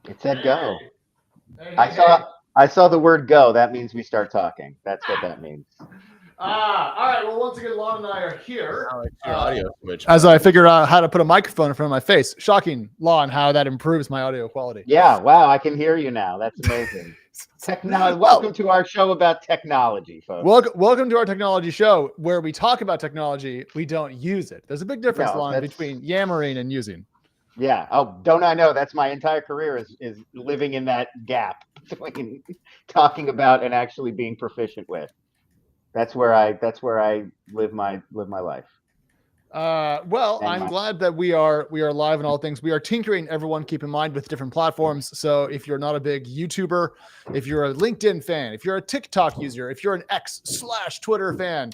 It said go. Hey, I hey, saw hey. I saw the word go. That means we start talking. That's what that means. All right. Well, once again, Lon and I are here. Now it's your audio switch. As I figure out how to put a microphone in front of my face. Shocking, Lon, how that improves my audio quality. Yeah, wow, I can hear you now. That's amazing. Technology. Welcome to our show about technology, folks. Welcome to our technology show where we talk about technology, we don't use it. There's a big difference, No, Lon, between yammering and using. Yeah. Oh, don't I know? That's my entire career is living in that gap between talking about and actually being proficient with. That's where I live my life. Well, And I'm my glad that we are live in all things. We are tinkering, everyone, keep in mind, with different platforms. So if you're not a big YouTuber, if you're a LinkedIn fan, if you're a TikTok user, if you're an X/Twitter fan,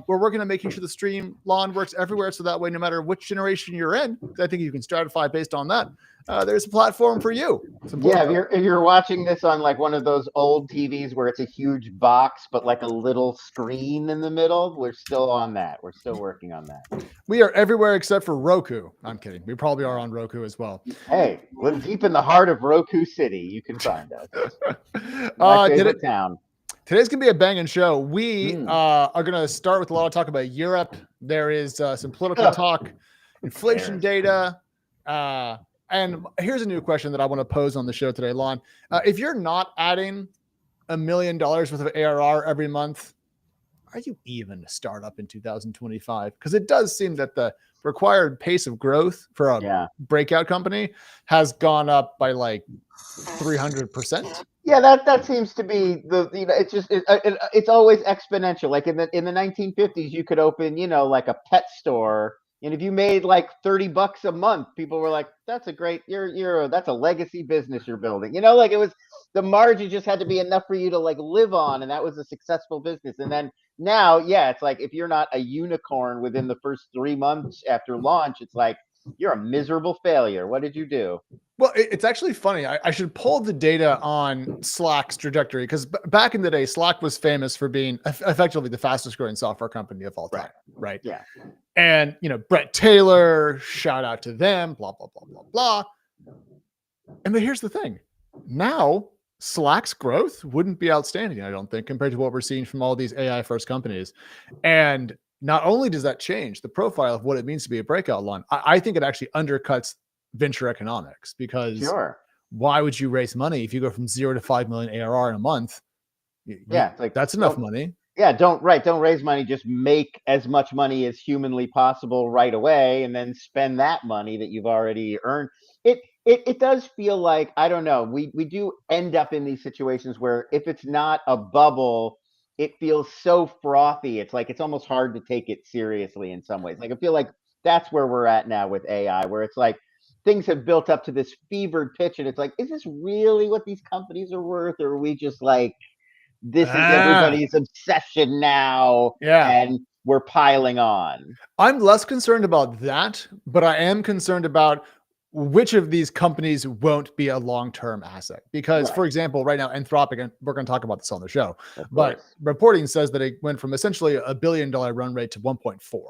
we're working on making sure the stream Lon works everywhere. So that way, no matter which generation you're in, I think you can stratify based on that. There's a platform for you. Yeah, if you're watching this on like one of those old TVs where it's a huge box but like a little screen in the middle, we're still on that. We're still working on that. We are everywhere except for Roku. I'm kidding. We probably are on Roku as well. Hey, live deep in the heart of Roku City. You can find us. My favorite town. Today's going to be a banging show. We are going to start with a lot of talk about Europe. There is some political talk, inflation data. And here's a new question that I want to pose on the show today, Lon. If you're not adding $1 million worth of ARR every month, are you even a startup in 2025? Because it does seem that the required pace of growth for a breakout company has gone up by like 300%. Yeah, that seems to be it's always exponential. Like in the 1950s, you could open like a pet store, and if you made like $30 a month, people were like, "That's a great that's a legacy business you're building." Like it was the margin just had to be enough for you to like live on, and that was a successful business. And then now, it's like if you're not a unicorn within the first 3 months after launch, it's like you're a miserable failure. What did you do? Well, it's actually funny. I should pull the data on Slack's trajectory because back in the day, Slack was famous for being effectively the fastest growing software company of all time. Right. Yeah. And, Brett Taylor, shout out to them, blah, blah, blah, blah, blah. And but here's the thing. Now, Slack's growth wouldn't be outstanding, I don't think, compared to what we're seeing from all these AI first companies. And not only does that change the profile of what it means to be a breakout line, I think it actually undercuts venture economics because why would you raise money if you go from 0 to 5 million ARR in a month? That's enough money. Yeah, don't raise money. Just make as much money as humanly possible right away, and then spend that money that you've already earned. It does feel like, I don't know, we do end up in these situations where if it's not a bubble, it feels so frothy. It's like it's almost hard to take it seriously in some ways. Like I feel like that's where we're at now with AI, where it's like things have built up to this fevered pitch, and it's like, is this really what these companies are worth, or are we just like, this is everybody's obsession now, and we're piling on? I'm less concerned about that, but I am concerned about which of these companies won't be a long-term asset. Because, for example, right now, Anthropic, and we're going to talk about this on the show, but reporting says that it went from essentially $1 billion run rate to 1.4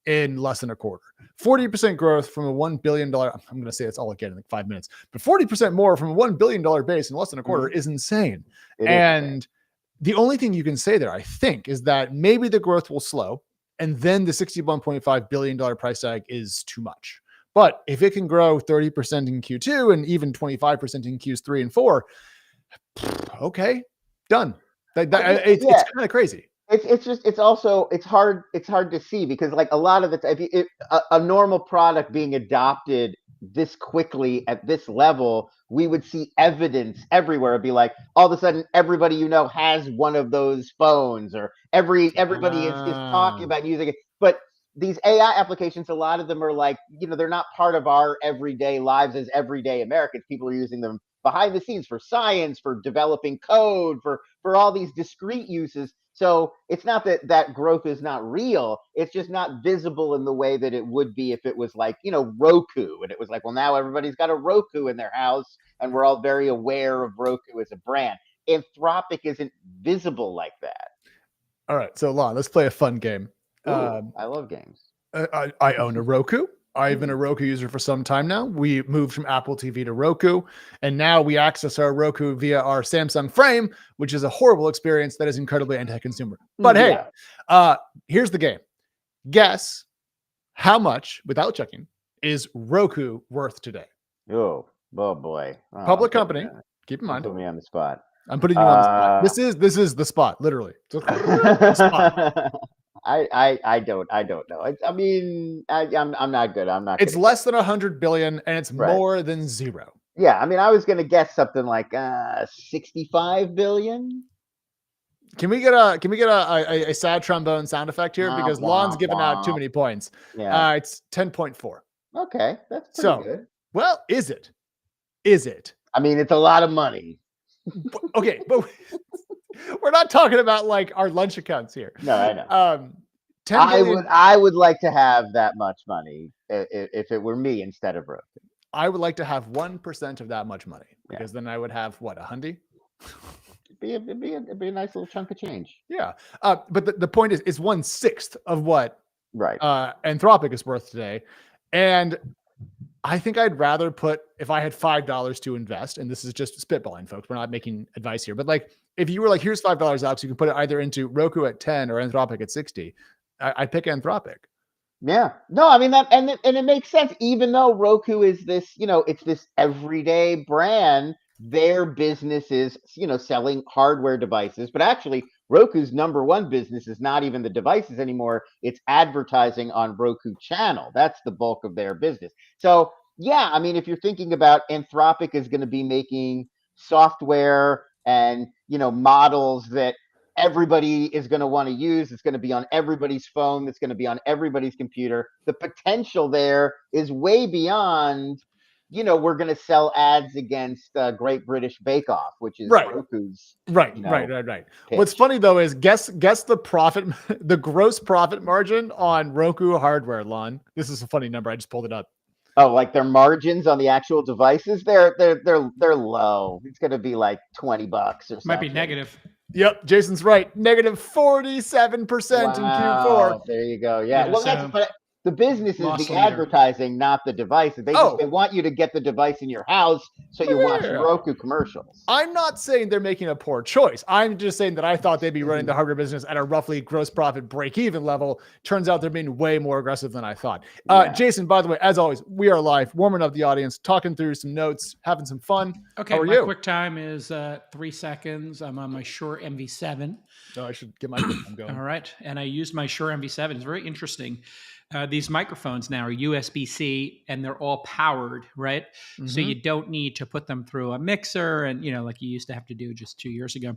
in less than a quarter. 40% growth from a $1 billion, I'm going to say it's all again in like 5 minutes, but 40% more from a $1 billion base in less than a quarter is insane. And the only thing you can say there, I think, is that maybe the growth will slow, and then the $61.5 billion price tag is too much. But if it can grow 30% in Q2 and even 25% in Q3 and 4, okay, done. It's kind of crazy. It's hard to see because like a lot of it, a normal product being adopted this quickly at this level, we would see evidence everywhere. It'd be like all of a sudden everybody has one of those phones, or everybody is talking about using it. But these AI applications, a lot of them are like, they're not part of our everyday lives as everyday Americans. People are using them behind the scenes for science, for developing code, for all these discrete uses. So it's not that growth is not real. It's just not visible in the way that it would be if it was like, Roku. And it was like, well, now everybody's got a Roku in their house and we're all very aware of Roku as a brand. Anthropic isn't visible like that. All right. So Lon, let's play a fun game. Ooh, I love games. I own a Roku. I've been a Roku user for some time now. We moved from Apple TV to Roku, and now we access our Roku via our Samsung Frame, which is a horrible experience that is incredibly anti-consumer. But hey, here's the game. Guess how much, without checking, is Roku worth today? Oh boy. Public company. Keep in mind. Put me on the spot. I'm putting you on the spot. This is the spot, literally. The spot. I don't know. I'm not good. It's less than 100 billion, and it's more than zero. Yeah, I mean, I was gonna guess something like 65 billion. Can we get a sad trombone sound effect here? Because Lon's giving out too many points. Yeah. It's 10.4. Okay, that's pretty good. Well, is it? Is it? I mean, it's a lot of money. Okay, but we're not talking about like our lunch accounts here. No, I know. 10 billion, I would like to have that much money if it were me instead of Roku. I would like to have 1% of that much money, because then I would have what, $100? It'd be a nice little chunk of change. Yeah. But the point is, it's 1/6 of what Anthropic is worth today. And I think I'd rather put, if I had $5 to invest, and this is just spitballing, folks, we're not making advice here, but like, if you were like, here's $5, Alex, you can put it either into Roku at 10 or Anthropic at 60. I pick Anthropic. Yeah. No, I mean that, and it makes sense. Even though Roku is this, it's this everyday brand, their business is, selling hardware devices. But actually, Roku's number one business is not even the devices anymore. It's advertising on Roku channel. That's the bulk of their business. So yeah, I mean, if you're thinking about Anthropic is going to be making software and, models that everybody is going to want to use, it's going to be on everybody's phone, it's going to be on everybody's computer. The potential there is way beyond, we're going to sell ads against Great British Bake Off, which is Roku's. Right. Pitch. What's funny though is guess the profit, the gross profit margin on Roku hardware, Lon. This is a funny number. I just pulled it up. Oh, like their margins on the actual devices, they're low. It's going to be like $20 or something. Might be negative. Yep, Jason's right. Negative 47% in Q4. There you go. Yeah. Well, but the business is the advertising, not the devices. They want you to get the device in your house so you watch Roku commercials. I'm not saying they're making a poor choice. I'm just saying that I thought they'd be running the hardware business at a roughly gross profit break-even level. Turns out they're being way more aggressive than I thought. Jason, by the way, as always, we are live, warming up the audience, talking through some notes, having some fun. Okay, How are my you? quick time is 3 seconds. I'm on my Shure MV7. Oh, I should get my I'm going. All right, and I used my Shure MV7. It's very interesting. These microphones now are USB-C and they're all powered, right? Mm-hmm. So you don't need to put them through a mixer and, like you used to have to do just 2 years ago.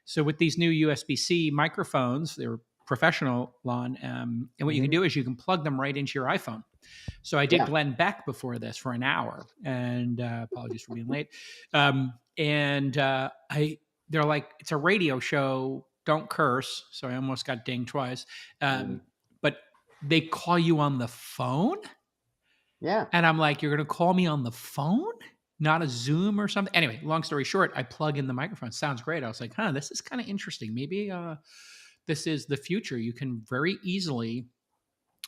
So with these new USB-C microphones, they're professional, Lon. And what you can do is you can plug them right into your iPhone. So I did Glenn Beck before this for an hour, and apologies for being late. They're like, it's a radio show, don't curse. So I almost got dinged twice. But they call you on the phone? Yeah. And I'm like, you're going to call me on the phone? Not a Zoom or something? Anyway, long story short, I plug in the microphone. Sounds great. I was like, this is kind of interesting. Maybe this is the future. You can very easily,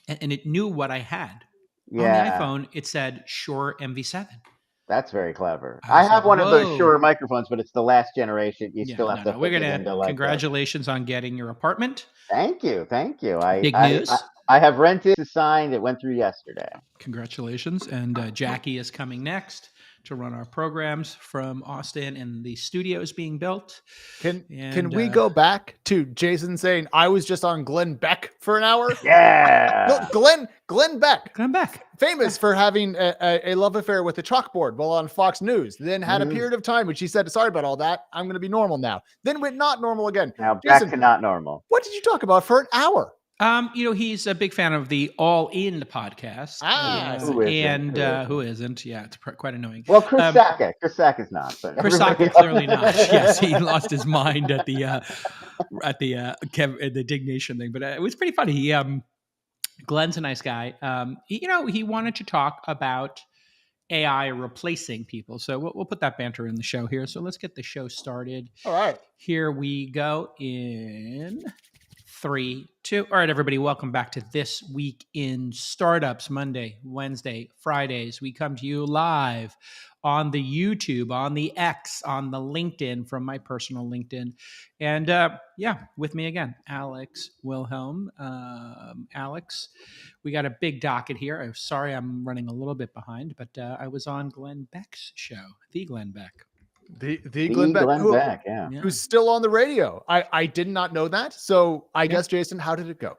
and it knew what I had. On the iPhone, it said Shure MV7. That's very clever. I have one of those Shure microphones, but it's the last generation. You still have to. We're going to congratulations on getting your apartment. Thank you. Big news. I have rented, signed. It went through yesterday. Congratulations. And Jackie is coming next to run our programs from Austin, and the studio is being built. Can we go back to Jason saying I was just on Glenn Beck for an hour? Yeah. Glenn Beck. Glenn Beck. Famous for having a love affair with the chalkboard while on Fox News. Then had a period of time which he said, sorry about all that. I'm going to be normal now. Then went not normal again. Now Jason, back to not normal. What did you talk about for an hour? He's a big fan of the All In podcast. Who isn't? Yeah, it's quite annoying. Well, Chris Sackett. Chris Sackett's not. But Chris Sackett clearly not. Yes, he lost his mind at the Dignation thing, but it was pretty funny. Glenn's a nice guy. He wanted to talk about AI replacing people. So we'll put that banter in the show here. So let's get the show started. All right. Here we go in 3, 2. All right, everybody, welcome back to This Week in Startups. Monday, Wednesday, Fridays. We come to you live on the YouTube, on the X, on the LinkedIn from my personal LinkedIn. And with me again, Alex Wilhelm. Alex, we got a big docket here. I'm sorry I'm running a little bit behind, but I was on Glenn Beck's show, the Glenn Beck. The Glenn Beck, who's still on the radio. I did not know that. So I guess, Jason, how did it go?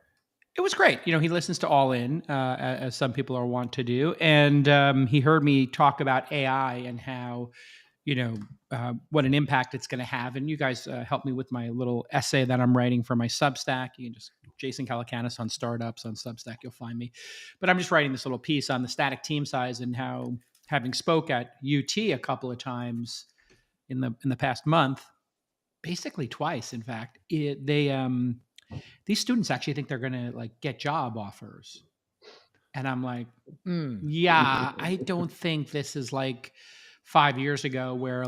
It was great. You know, he listens to All In, as some people are wont to do. And he heard me talk about AI and how, what an impact it's going to have. And you guys helped me with my little essay that I'm writing for my Substack. You can just Jason Calacanis on startups on Substack. You'll find me. But I'm just writing this little piece on the static team size and how, having spoke at UT a couple of times in the past month, basically twice, in fact, these students actually think they're going to get job offers. And I'm like, yeah, I don't think this is like 5 years ago where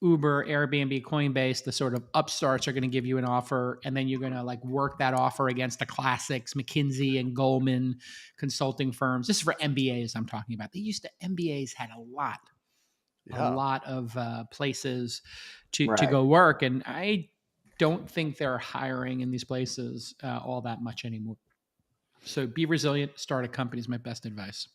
Uber, Airbnb, Coinbase, the sort of upstarts are going to give you an offer. And then you're going to work that offer against the classics, McKinsey and Goldman consulting firms. This is for MBAs I'm talking about. MBAs had a lot of places to go work. And I don't think they're hiring in these places all that much anymore. So be resilient, start a company is my best advice.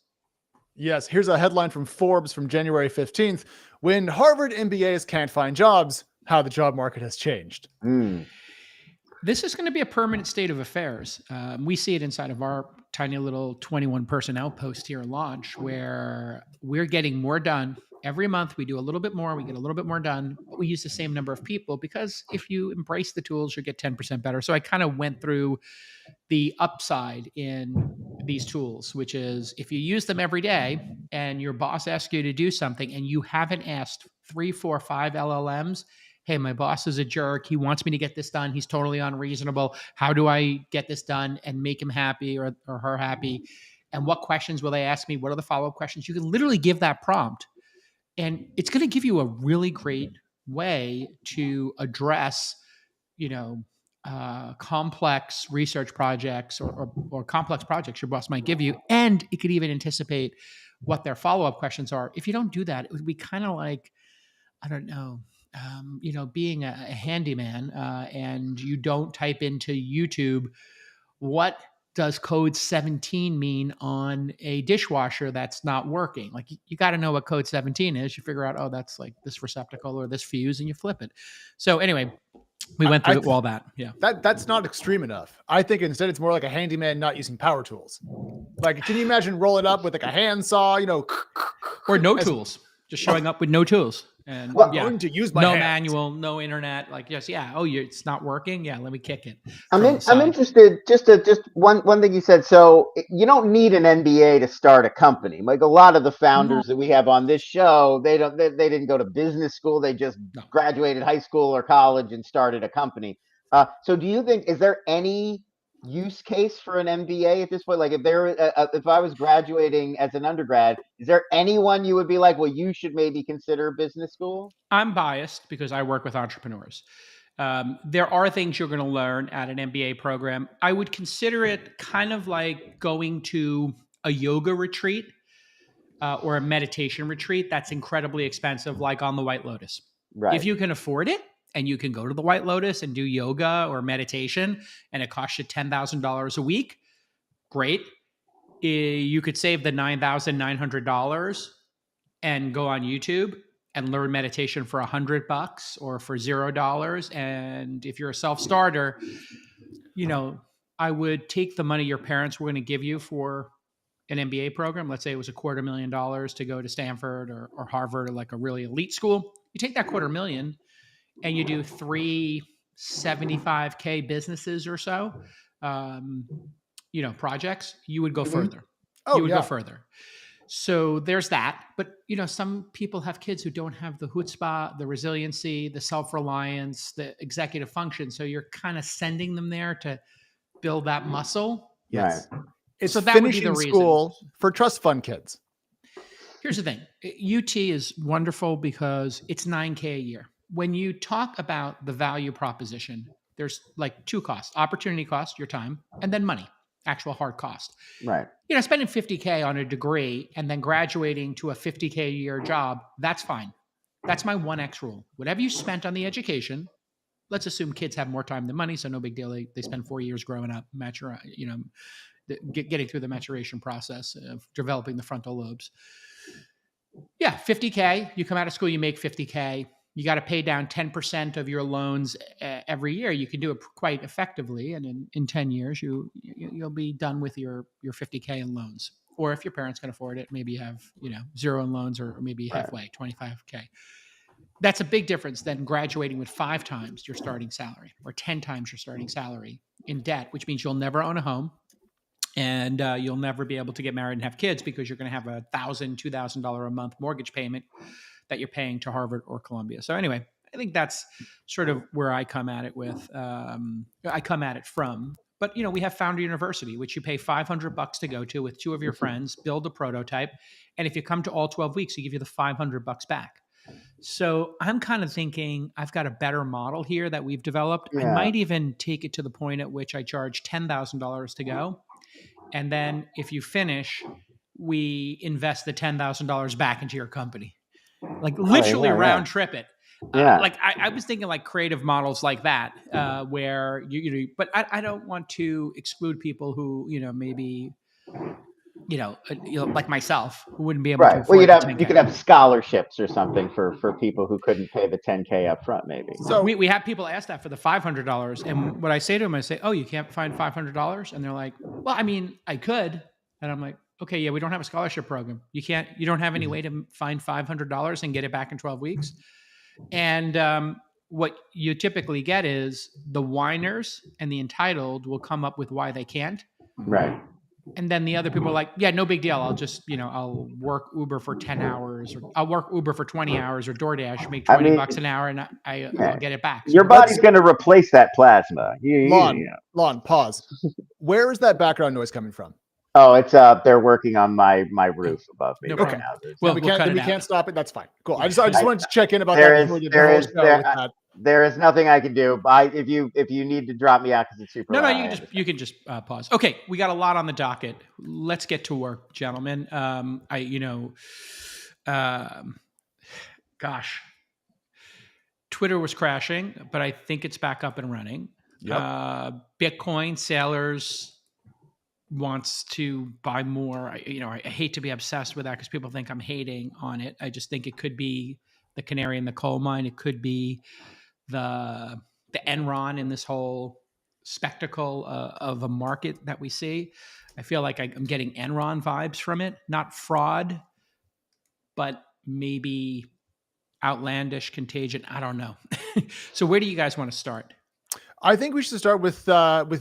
Yes. Here's a headline from Forbes from January 15th. When Harvard MBAs can't find jobs, how the job market has changed. This is going to be a permanent state of affairs. We see it inside of our tiny little 21-person outpost here at Launch, where we're getting more done. Every month we do a little bit more, we get a little bit more done, but we use the same number of people because if you embrace the tools, you get 10% better. So I kind of went through the upside in these tools, which is if you use them every day and your boss asks you to do something and you haven't asked 3, 4, 5 LLMs, hey, my boss is a jerk. He wants me to get this done. He's totally unreasonable. How do I get this done and make him happy or her happy? And what questions will they ask me? What are the follow-up questions? You can literally give that prompt. And it's going to give you a really great way to address, complex research projects or complex projects your boss might give you. And it could even anticipate what their follow-up questions are. If you don't do that, it would be kind of like, I don't know, being a handyman and you don't type into YouTube, what does code 17 mean on a dishwasher that's not working? You got to know what code 17 is. You figure out, that's this receptacle or this fuse, and you flip it. So anyway, we went through all that. Yeah. That's not extreme enough. I think instead it's more like a handyman not using power tools. Can you imagine rolling up with a handsaw, or no tools, just showing up with no tools. And going to use my no hands. Manual, no internet, it's not working. Yeah, let me kick it. I'm interested. Just one thing you said. So you don't need an MBA to start a company. Like a lot of the founders that we have on this show, they didn't go to business school. They just graduated high school or college and started a company. So do you think, is there any use case for an MBA at this point? If I was graduating as an undergrad, is there anyone you would be like, well, you should maybe consider business school? I'm biased because I work with entrepreneurs. There are things you're going to learn at an MBA program. I would consider it kind of like going to a yoga retreat or a meditation retreat that's incredibly expensive, like on the White Lotus. Right. If you can afford it, and you can go to the White Lotus and do yoga or meditation, and it costs you $10,000 a week, great. You could save the $9,900 and go on YouTube and learn meditation for $100 or for $0. And if you're a self-starter, I would take the money your parents were going to give you for an MBA program. Let's say it was $250,000 to go to Stanford or Harvard or a really elite school. You take that $250,000 and you do 3 75K businesses or so, projects, you would go further. Go further. So there's that. But, some people have kids who don't have the chutzpah, the resiliency, the self-reliance, the executive function. So you're kind of sending them there to build that muscle. Yes. Right. It's so that finishing would be the school reason. For trust fund kids. Here's the thing. UT is wonderful because it's $9K a year. When you talk about the value proposition, there's like two costs: opportunity cost, your time, and then money, actual hard cost. Right. Spending $50K on a degree and then graduating to a $50K a year job, that's fine. That's my 1X rule. Whatever you spent on the education, let's assume kids have more time than money, so no big deal. They spend 4 years growing up, getting through the maturation process of developing the frontal lobes. Yeah, $50K. You come out of school, you make $50K. You got to pay down 10% of your loans every year. You can do it quite effectively, and in 10 years, you'll be done with your $50K in loans. Or if your parents can afford it, maybe you have zero in loans, or maybe halfway, $25K. That's a big difference than graduating with 5 times your starting salary or 10 times your starting salary in debt, which means you'll never own a home. And you'll never be able to get married and have kids because you're going to have $1,000, $2,000 a month mortgage payment that you're paying to Harvard or Columbia. So anyway, I think that's sort of where I come at it from. But we have Founder University, which you pay $500 to go to with 2 of your friends, build a prototype, and if you come to all 12 weeks, you give you the $500 back. So I'm kind of thinking I've got a better model here that we've developed. Yeah. I might even take it to the point at which I charge $10,000 to go. And then if you finish, we invest the $10,000 back into your company. Like literally round trip it. Yeah. Like I was thinking like creative models like that, where but I don't want to exclude people who, maybe, like myself, who wouldn't be able to afford you could have scholarships or something for people who couldn't pay the $10K up front, maybe. So we have people ask that for the $500, and what I say to them, I say, "Oh, you can't find $500?" And they're like, "Well, I mean, I could." And I'm like, "Okay, yeah, we don't have a scholarship program. You don't have any way to find $500 and get it back in 12 weeks." And what you typically get is the whiners and the entitled will come up with why they can't. Right. And then the other people are like, yeah, no big deal. I'll just, I'll work Uber for 10 hours, or I'll work Uber for 20 hours, or DoorDash, make $20 an hour, and I'll get it back. Your body's going to replace that plasma. Lon, pause. Where is that background noise coming from? Oh, it's they're working on my roof above me. No okay. Well, we can't stop it. That's fine. Cool. I just wanted to check in about that. There is nothing I can do. If you need to drop me out because it's super. No, you can just pause. Okay, we got a lot on the docket. Let's get to work, gentlemen. Gosh, Twitter was crashing, but I think it's back up and running. Yep. Bitcoin Sailors wants to buy more. I hate to be obsessed with that because people think I'm hating on it. I just think it could be the canary in the coal mine. It could be the Enron in this whole spectacle of a market that we see. I feel like I'm getting Enron vibes from it, not fraud, but maybe outlandish contagion. I don't know. So where do you guys want to start? I think we should start with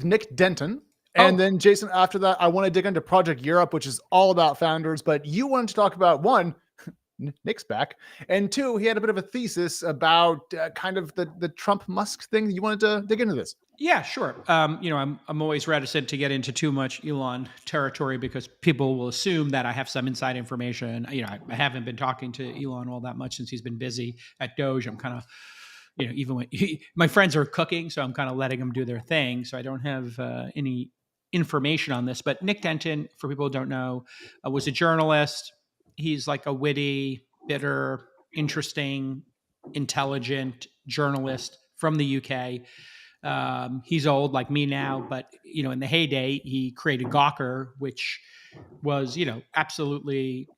Nick Denton. And then, Jason, after that, I want to dig into Project Europe, which is all about founders. But you wanted to talk about, one, Nick's back, and 2, he had a bit of a thesis about kind of the Trump-Musk thing. You wanted to dig into this? Yeah, sure. I'm always reticent to get into too much Elon territory because people will assume that I have some inside information. I haven't been talking to Elon all that much since he's been busy at Doge. I'm kind of, even when my friends are cooking, so I'm kind of letting them do their thing. So I don't have any information on this. But Nick Denton, for people who don't know, was a journalist. He's like a witty, bitter, interesting, intelligent journalist from the UK. He's old like me now, but in the heyday, he created Gawker, which was absolutely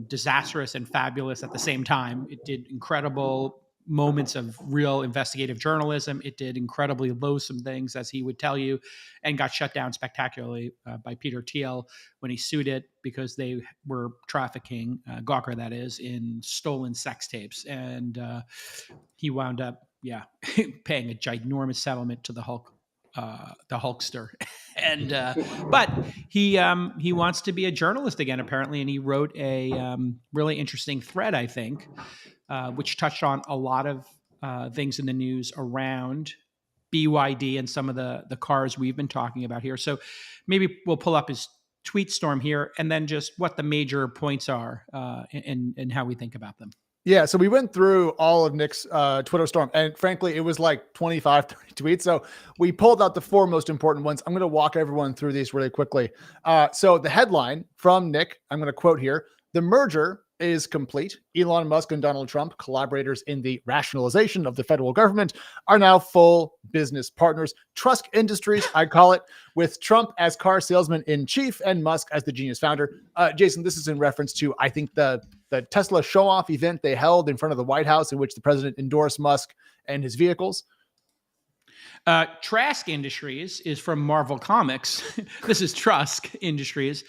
disastrous and fabulous at the same time. It did incredible moments of real investigative journalism. It did incredibly loathsome things, as he would tell you, and got shut down spectacularly by Peter Thiel when he sued it because they were trafficking, Gawker that is, in stolen sex tapes. And he wound up, paying a ginormous settlement to the Hulkster. And but he wants to be a journalist again, apparently, and he wrote a really interesting thread, I think, which touched on a lot of things in the news around BYD and some of the cars we've been talking about here. So maybe we'll pull up his tweet storm here and then just what the major points are and how we think about them. Yeah, so we went through all of Nick's Twitter storm, and frankly, it was like 25, 30 tweets. So we pulled out the 4 most important ones. I'm going to walk everyone through these really quickly. So the headline from Nick, I'm going to quote here: "The merger is complete. Elon Musk and Donald Trump, collaborators in the rationalization of the federal government, are now full business partners. Trusk Industries, I call it, with Trump as car salesman in chief and Musk as the genius founder." Jason, this is in reference to, I think, the Tesla show-off event they held in front of the White House, in which the president endorsed Musk and his vehicles. Trask Industries is from Marvel Comics. This is Trusk Industries.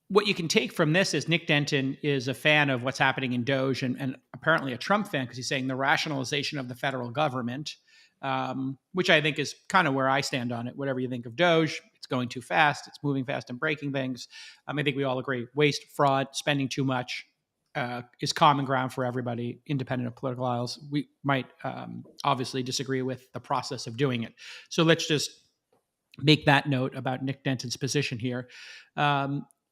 What you can take from this is Nick Denton is a fan of what's happening in Doge, and apparently a Trump fan, because he's saying the rationalization of the federal government, which I think is kind of where I stand on it. Whatever you think of Doge, it's going too fast. It's moving fast and breaking things. I think we all agree waste, fraud, spending too much is common ground for everybody, independent of political aisles. We might obviously disagree with the process of doing it. So let's just make that note about Nick Denton's position here.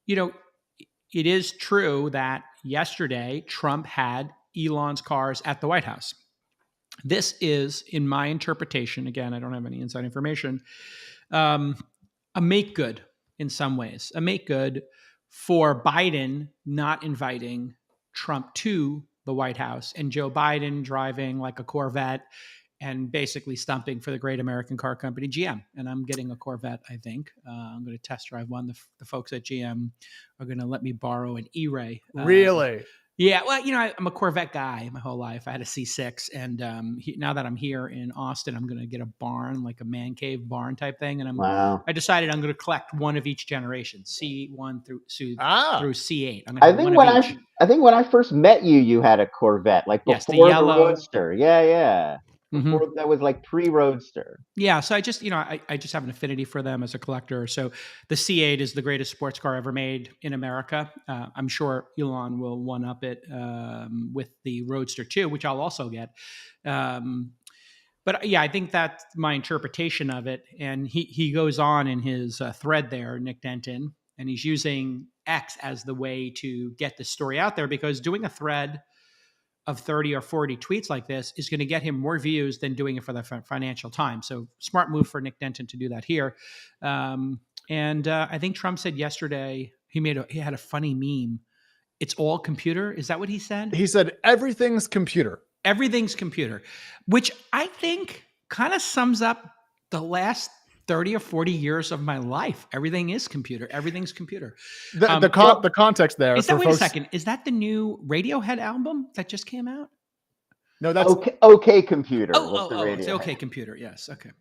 It is true that yesterday Trump had Elon's cars at the White House. This is, in my interpretation, again, I don't have any inside information, a make good in some ways, a make good for Biden not inviting Trump to the White House and Joe Biden driving like a Corvette and basically stumping for the great American car company, GM. And I'm getting a Corvette, I think. I'm going to test drive one. The folks at GM are going to let me borrow an E-Ray. Really? Yeah. Well, I'm a Corvette guy my whole life. I had a C6. And now that I'm here in Austin, I'm going to get a barn, like a man cave barn type thing. And I decided I'm going to collect one of each generation, C1 through C8. I think when I first met you, you had a Corvette, like before the Roadster. Yeah. Before that was like pre-Roadster. Yeah, so I just have an affinity for them as a collector. So the C8 is the greatest sports car ever made in America. I'm sure Elon will one-up it with the Roadster too, which I'll also get. But yeah, I think that's my interpretation of it. And he goes on in his thread there, Nick Denton, and he's using X as the way to get the story out there, because doing a thread of 30 or 40 tweets like this is going to get him more views than doing it for the Financial Times. So smart move for Nick Denton to do that here. And I think Trump said yesterday, he had a funny meme. It's all computer. Is that what he said? He said, everything's computer. Everything's computer, which I think kind of sums up the last 30 or 40 years of my life. Everything is computer. Everything's computer. The context there. Wait a second. Is that the new Radiohead album that just came out? No, that's OK Computer. It's OK Computer. Yes. Okay.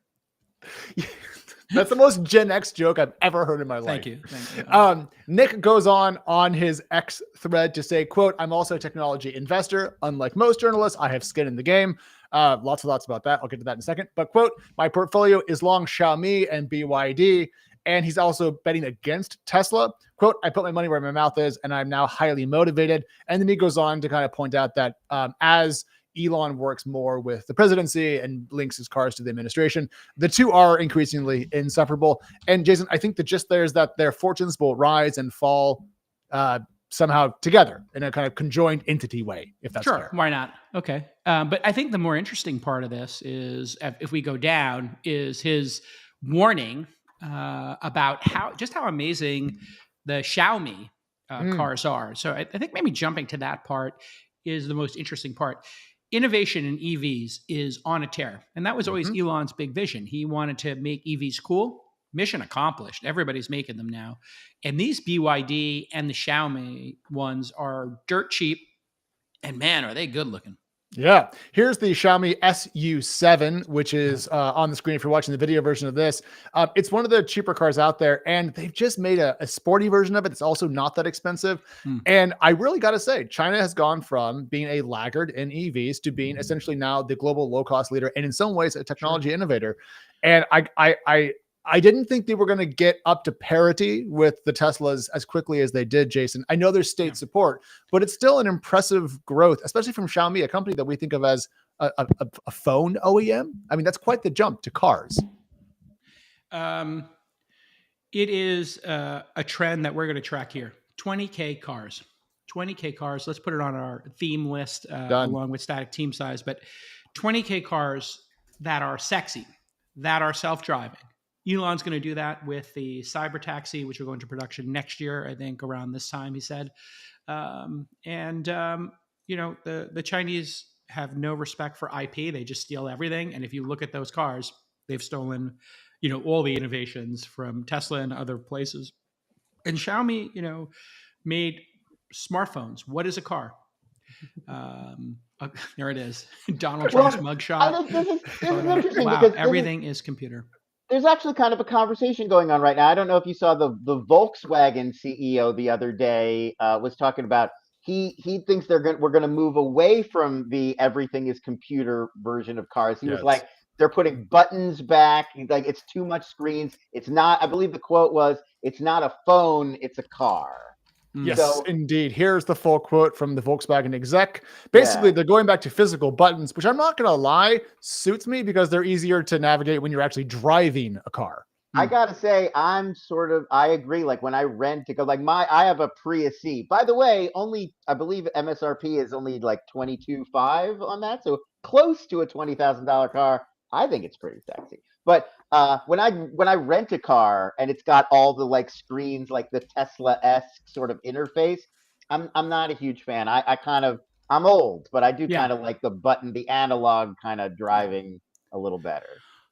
That's the most Gen X joke I've ever heard in my life. Thank you. Nick goes on his X thread to say, quote, "I'm also a technology investor. Unlike most journalists, I have skin in the game." Lots of thoughts about that. I'll get to that in a second. But quote, "My portfolio is long Xiaomi and BYD." And he's also betting against Tesla. Quote, "I put my money where my mouth is, and I'm now highly motivated." And then he goes on to kind of point out that as Elon works more with the presidency and links his cars to the administration, the two are increasingly inseparable. And Jason, I think the gist there is that their fortunes will rise and fall somehow together in a kind of conjoined entity way, if that's fair. Why not? Okay. But I think the more interesting part of this is, if we go down, is his warning about how amazing the Xiaomi cars are. So I think maybe jumping to that part is the most interesting part. Innovation in EVs is on a tear. And that was always Elon's big vision. He wanted to make EVs cool. Mission accomplished. Everybody's making them now. And these BYD and the Xiaomi ones are dirt cheap. And man, are they good looking. Yeah. Here's the Xiaomi SU7, which is on the screen if you're watching the video version of this. It's one of the cheaper cars out there, and they've just made a sporty version of it. It's also not that expensive. And I really got to say, China has gone from being a laggard in EVs to being essentially now the global low-cost leader, and in some ways a technology innovator. And I didn't think they were going to get up to parity with the Teslas as quickly as they did, Jason. I know there's state support, but it's still an impressive growth, especially from Xiaomi, a company that we think of as a phone OEM. I mean, that's quite the jump to cars. It is a trend that we're going to track here. 20K cars. 20K cars. Let's put it on our theme list Done. along with static team size. But 20K cars that are sexy, that are self-driving. Elon's going to do that with the Cyber Taxi, which will go into production next year, I think, around this time, he said. You know, the Chinese have no respect for IP. They just steal everything. And if you look at those cars, they've stolen, you know, all the innovations from Tesla and other places. And Xiaomi, you know, made smartphones. What is a car? There it is. Donald Trump's mugshot. I think this is interesting Wow, because everything is computer. there's actually kind of a conversation going on right now. I don't know if you saw the Volkswagen CEO the other day was talking about he thinks we're gonna move away from the everything is computer version of cars. He was like, they're putting buttons back. He's like, it's too much screens. It's not. I believe the quote was, "It's not a phone, it's a car." Yes, So, indeed. Here's the full quote from the Volkswagen exec. Basically, they're going back to physical buttons, which I'm not going to lie, suits me because they're easier to navigate when you're actually driving a car. I gotta say, I agree. Like when I rent to go, like I have a Prius C. By the way, I believe MSRP is only like 22.5 on that, so close to a $20,000 car. I think it's pretty sexy. But when I rent a car and it's got all the like screens, like the Tesla-esque sort of interface, I'm not a huge fan. I'm old, but I do kind of like the analog kind of driving a little better.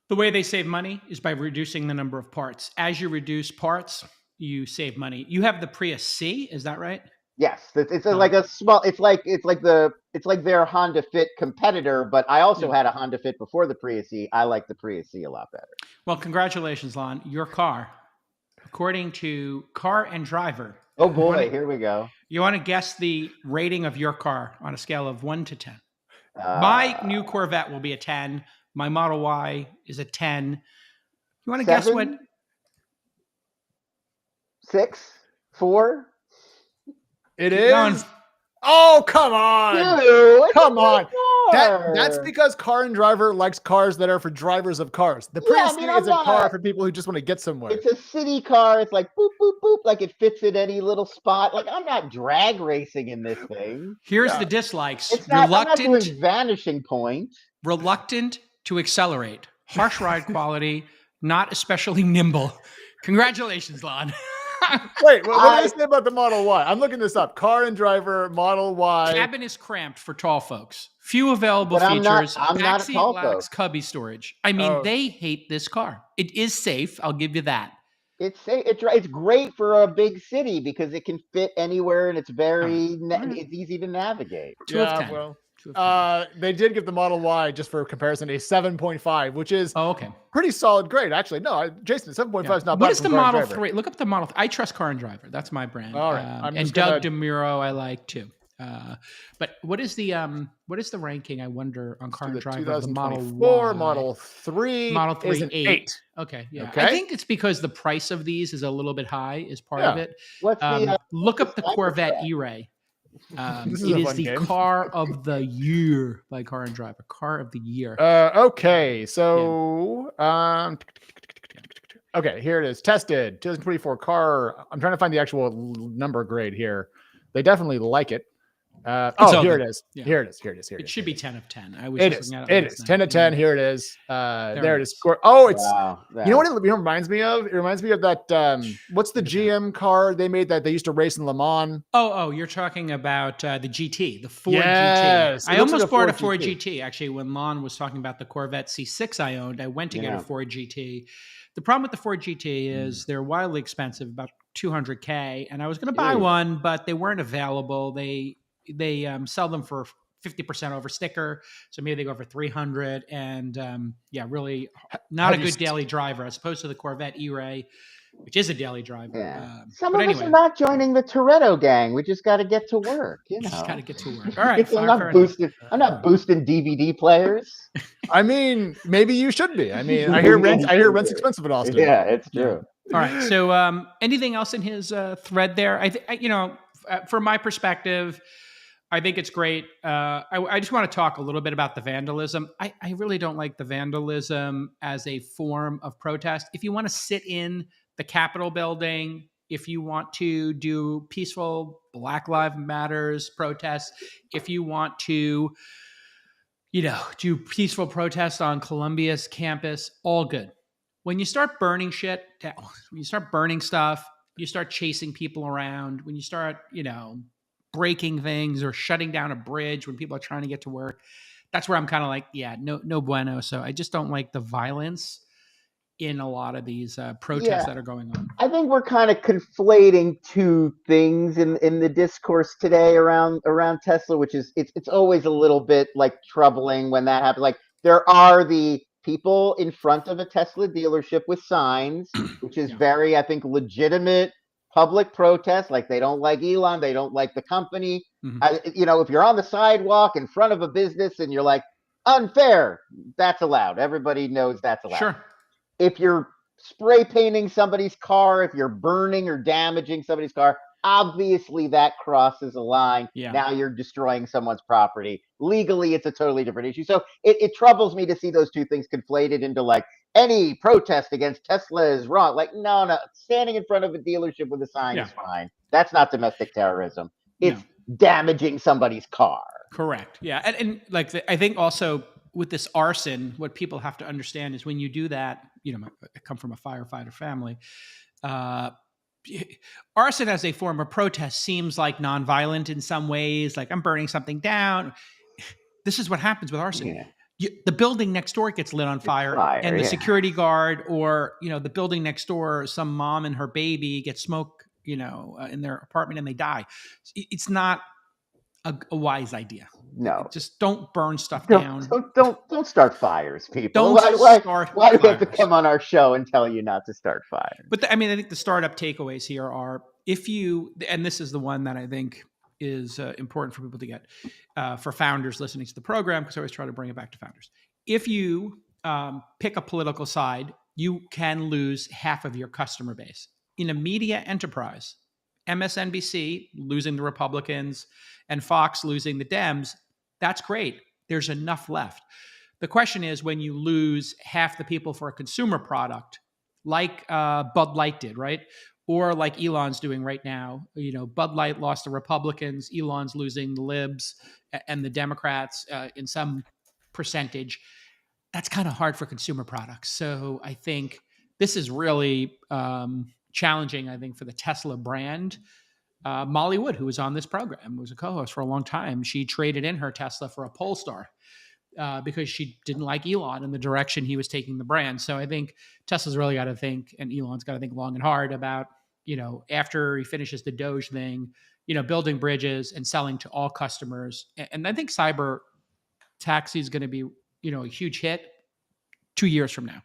The way they save money is by reducing the number of parts. As you reduce parts, you save money. You have the Prius C, is that right? Yes, it's like a small. It's like their Honda Fit competitor. But I also had a Honda Fit before the Prius C. I like the Prius C a lot better. Well, congratulations, Lon. Your car, according to Car and Driver. Oh boy, here we go. You want to guess the rating of your car on a scale of 1 to 10? My new Corvette will be a 10. My Model Y is a 10. You want to guess what? 6, 4. It is. Oh, come on. Dude, come on. That's because Car and Driver likes cars that are for drivers of cars. The Prius is a car for people who just want to get somewhere. It's a city car. It's like boop, boop, boop. Like it fits in any little spot. Like I'm not drag racing in this thing. Here's the dislikes. It's not, I'm not doing Vanishing Point. Reluctant to accelerate. Harsh ride quality. Not especially nimble. Congratulations, Lon. Wait, what did I say about the Model Y? I'm looking this up. Car and Driver, Model Y. Cabin is cramped for tall folks. Few available features. I'm not a tall lacks cubby storage. I mean, they hate this car. It is safe. I'll give you that. It's safe. It's great for a big city because it can fit anywhere and it's it's easy to navigate. 2 of 10. Well, they did give the Model Y, just for comparison, a 7.5, which is pretty solid grade, actually. No, Jason, 7.5 is not bad. What is the Model 3? Look up the Model 3. I trust Car and Driver. That's my brand. All right. And Doug DeMuro, I like too. But what is the ranking? I wonder on Car and Driver. The Model Y. Model 3. Model 3 is an 8. Okay, yeah. Okay. I think it's because the price of these is a little bit high. Is part of it. Look up the Corvette E-Ray. It is the game. Car of the Year by Car and Driver. Car of the Year. Okay, so okay, here it is. Tested 2024 car. I'm trying to find the actual number grade here. They definitely like it. Here it is. Yeah. Here it is. It should be 10 of 10. It is 10 of 10. Here it is. There it is. Oh, it's you know what it reminds me of? It reminds me of that. What's the GM car they made that they used to race in Le Mans? Oh, you're talking about the GT, the Ford GT. I almost bought a Ford GT. Actually, when Lon was talking about the Corvette C6 I owned, I went to get a Ford GT. The problem with the Ford GT is they're wildly expensive, about $200K, and I was going to buy one, but they weren't available. They sell them for 50% over sticker, so maybe they go for 300, and really not a good daily driver as opposed to the Corvette E-Ray, which is a daily driver. Yeah. Some of us are not joining the Toretto gang. We just got to get to work. Just got to get to work. All right, I'm not boosting DVD players. I mean, maybe you should be. I mean, I hear rent's expensive in Austin. Yeah, it's true. All right. So, anything else in his thread there? From my perspective, I think it's great. I just want to talk a little bit about the vandalism. I really don't like the vandalism as a form of protest. If you want to sit in the Capitol building, if you want to do peaceful Black Lives Matters protests, if you want to, do peaceful protests on Columbia's campus, all good. When you start burning shit, when you start burning stuff, you start chasing people around, when you start, breaking things or shutting down a bridge when people are trying to get to work, that's where I'm kind of like, yeah, no bueno. So I just don't like the violence in a lot of these protests that are going on. I think we're kind of conflating two things in the discourse today around Tesla, which is it's always a little bit like troubling when that happens. Like there are the people in front of a Tesla dealership with signs, which is very, I think, legitimate public protest. Like they don't like Elon, they don't like the company. If you're on the sidewalk in front of a business and you're like, unfair, that's allowed. Everybody knows that's allowed. Sure. If you're spray painting somebody's car, if you're burning or damaging somebody's car, obviously that crosses a line. Yeah. Now you're destroying someone's property. Legally, it's a totally different issue. So it troubles me to see those two things conflated into like any protest against Tesla is wrong. Like, no, standing in front of a dealership with a sign is fine. That's not domestic terrorism. It's damaging somebody's car. Correct. Yeah. And like, I think also with this arson, what people have to understand is when you do that, I come from a firefighter family, arson as a form of protest seems like nonviolent in some ways, like I'm burning something down. This is what happens with arson. Yeah. The building next door gets lit on fire and the security guard or, the building next door, some mom and her baby get smoke, in their apartment and they die. It's not a wise idea. No, just don't burn stuff down. Don't start fires, people. Why do we have to come on our show and tell you not to start fires? But I think the startup takeaways here are and this is the one that I think is important for people to get for founders listening to the program, because I always try to bring it back to founders. If you pick a political side, you can lose half of your customer base. In a media enterprise, MSNBC losing the Republicans and Fox losing the Dems, that's great. There's enough left. The question is when you lose half the people for a consumer product, like Bud Light did, right? Or like Elon's doing right now. Bud Light lost the Republicans, Elon's losing the libs and the Democrats in some percentage. That's kind of hard for consumer products. So I think this is really challenging, I think, for the Tesla brand. Molly Wood, who was on this program, was a co-host for a long time. She traded in her Tesla for a Polestar because she didn't like Elon and the direction he was taking the brand. So I think Tesla's really got to think, and Elon's got to think long and hard about, after he finishes the Doge thing, building bridges and selling to all customers. And I think cyber taxi is going to be, a huge hit 2 years from now.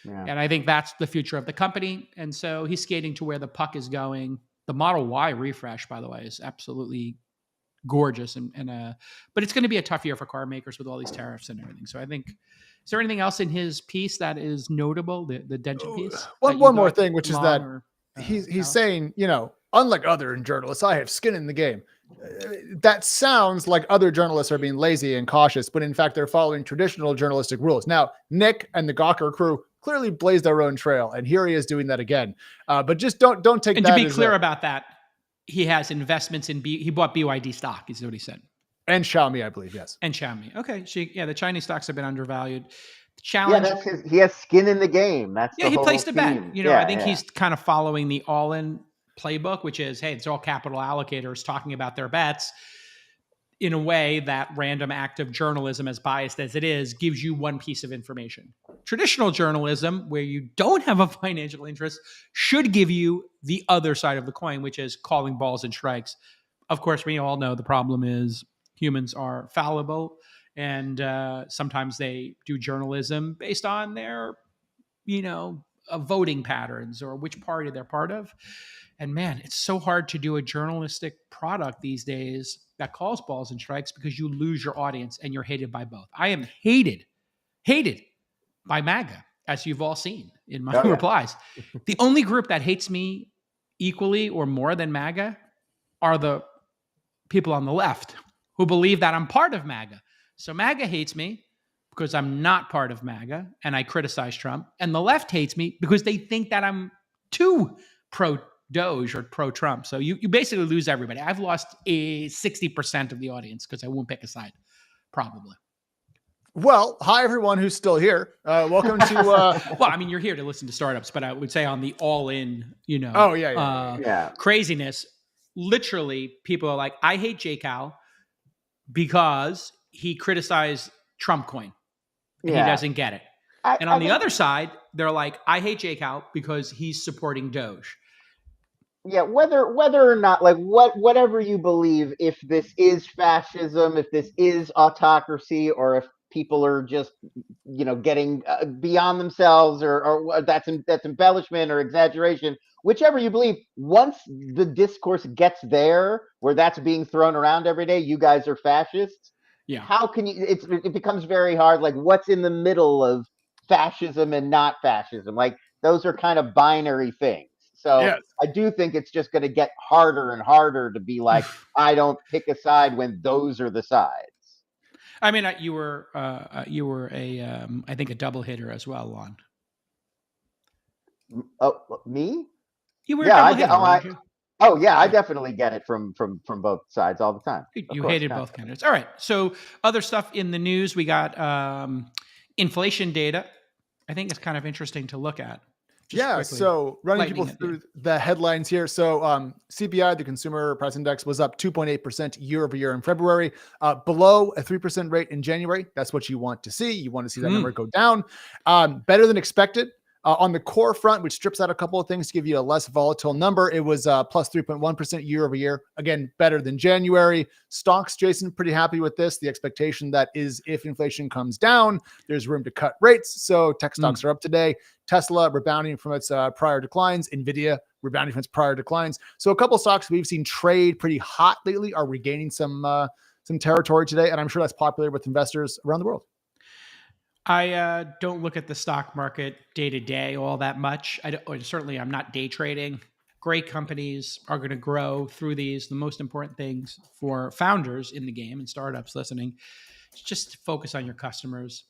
Yeah. And I think that's the future of the company. And so he's skating to where the puck is going. The Model Y refresh, by the way, is absolutely gorgeous. But it's going to be a tough year for car makers with all these tariffs and everything. So I think, is there anything else in his piece that is notable, the dented piece? One more thing, which is that he's saying, unlike other journalists, I have skin in the game. That sounds like other journalists are being lazy and cautious, but in fact, they're following traditional journalistic rules. Now, Nick and the Gawker crew clearly blazed their own trail, and here he is doing that again. But just don't take and that. And to be clear about that, he has investments in he bought BYD stock, is what he said. And Xiaomi, I believe, yes. And Xiaomi. Okay, so the Chinese stocks have been undervalued. The challenge. Yeah, he has skin in the game. He placed a bet. I think he's kind of following the all-in playbook, which is, hey, it's all capital allocators talking about their bets in a way that random active journalism, as biased as it is, gives you one piece of information. Traditional journalism, where you don't have a financial interest, should give you the other side of the coin, which is calling balls and strikes. Of course, we all know the problem is humans are fallible, and sometimes they do journalism based on their, voting patterns or which party they're part of. And man, it's so hard to do a journalistic product these days that calls balls and strikes because you lose your audience and you're hated by both. I am hated by MAGA, as you've all seen in my replies. The only group that hates me equally or more than MAGA are the people on the left who believe that I'm part of MAGA. So MAGA hates me because I'm not part of MAGA and I criticize Trump. And the left hates me because they think that I'm too pro Doge or pro-Trump. So you basically lose everybody. I've lost 60% of the audience because I won't pick a side, probably. Well, hi everyone who's still here. Welcome to. Well, I mean, you're here to listen to startups, but I would say on the all-in, craziness. Literally, people are like, "I hate JCal because he criticized Trump coin and he doesn't get it." And on the other side, they're like, "I hate JCal because he's supporting Doge." Yeah, whether or not, like, whatever you believe, if this is fascism, if this is autocracy, or if people are just, getting beyond themselves, or that's embellishment or exaggeration, whichever you believe, once the discourse gets there where that's being thrown around every day, you guys are fascists. Yeah. How can you? It becomes very hard. Like, what's in the middle of fascism and not fascism? Like, those are kind of binary things. So yes. I do think it's just going to get harder and harder to be like, I don't pick a side when those are the sides. I mean, you were a, I think, a double hitter as well, Lon. Oh, me? You were a double hitter, I definitely get it from both sides all the time. You hated both candidates. All right. So other stuff in the news, we got inflation data. I think it's kind of interesting to look at. So running people through the headlines here. So CPI, the Consumer Price Index, was up 2.8% year over year in February, below a 3% rate in January. That's what you want to see. You want to see that number go down. Better than expected. On the core front, which strips out a couple of things to give you a less volatile number, it was plus 3.1% year over year. Again, better than January. Stocks, Jason, pretty happy with this. The expectation that is if inflation comes down, there's room to cut rates. So tech stocks are up today. Tesla rebounding from its prior declines. NVIDIA rebounding from its prior declines. So a couple of stocks we've seen trade pretty hot lately are regaining some territory today. And I'm sure that's popular with investors around the world. I don't look at the stock market day to day all that much. Certainly, I'm not day trading. Great companies are going to grow through these. The most important things for founders in the game and startups listening is just focus on your customers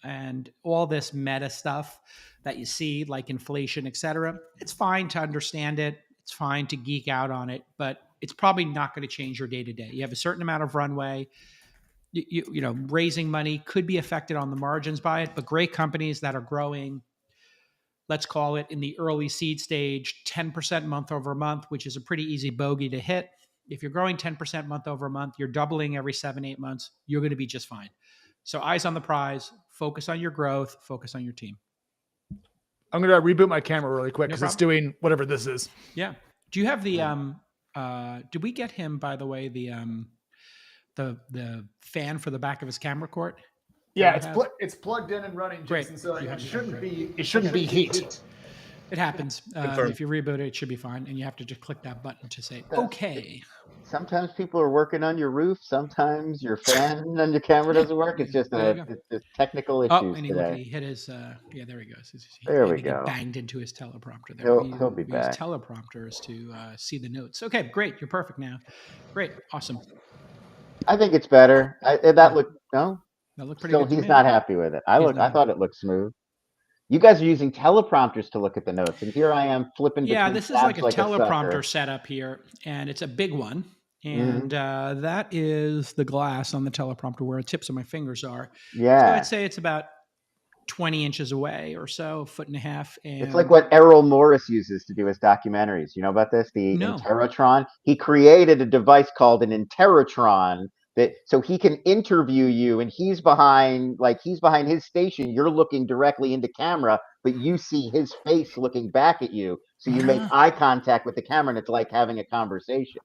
and all this meta stuff that you see, like inflation, et cetera. It's fine to understand it. It's fine to geek out on it, but it's probably not going to change your day to day. You have a certain amount of runway. You know, raising money could be affected on the margins by it, but great companies that are growing, let's call it in the early seed stage, 10% month over month, which is a pretty easy bogey to hit. If you're growing 10% month over month, you're doubling every 7-8 months, you're going to be just fine. So eyes on the prize, focus on your growth, focus on your team. I'm going to reboot my camera really quick because it's doing whatever this is. Yeah. Do you have the, did we get him, by the way, the fan for the back of his camera cord? Yeah, it's plugged in and running, Jason. Great. So it shouldn't be heat. It happens. If you reboot it, it should be fine, and you have to just click that button to say okay. Sometimes people are working on your roof. Sometimes your fan on your camera doesn't work. It's just it's technical issues. Oh, and he hit his. There he goes. There we go. Banged into his teleprompter. There. He'll be back. Use teleprompters to see the notes. Okay, great. You're perfect now. Great, awesome. I think it's better. That looked pretty good. He's not happy with it. I thought it looked smooth. You guys are using teleprompters to look at the notes, and here I am flipping. Yeah, this is like a teleprompter setup here, and it's a big one. And that is the glass on the teleprompter where the tips of my fingers are. Yeah. So I'd say it's about 20 inches away or so, a foot and a half. And it's like what Errol Morris uses to do his documentaries. You know about this? The Interrotron. He created a device called an Interrotron so he can interview you, and he's behind his station. You're looking directly into camera, but you see his face looking back at you. So you make eye contact with the camera, and it's like having a conversation.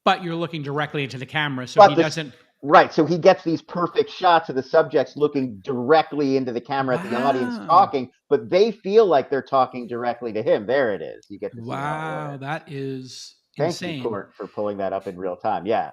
But you're looking directly into the camera, so he doesn't. Right, so he gets these perfect shots of the subjects looking directly into the camera at the audience talking, but they feel like they're talking directly to him. There it is. You get to see that is insane. Thank you for pulling that up in real time. Yeah.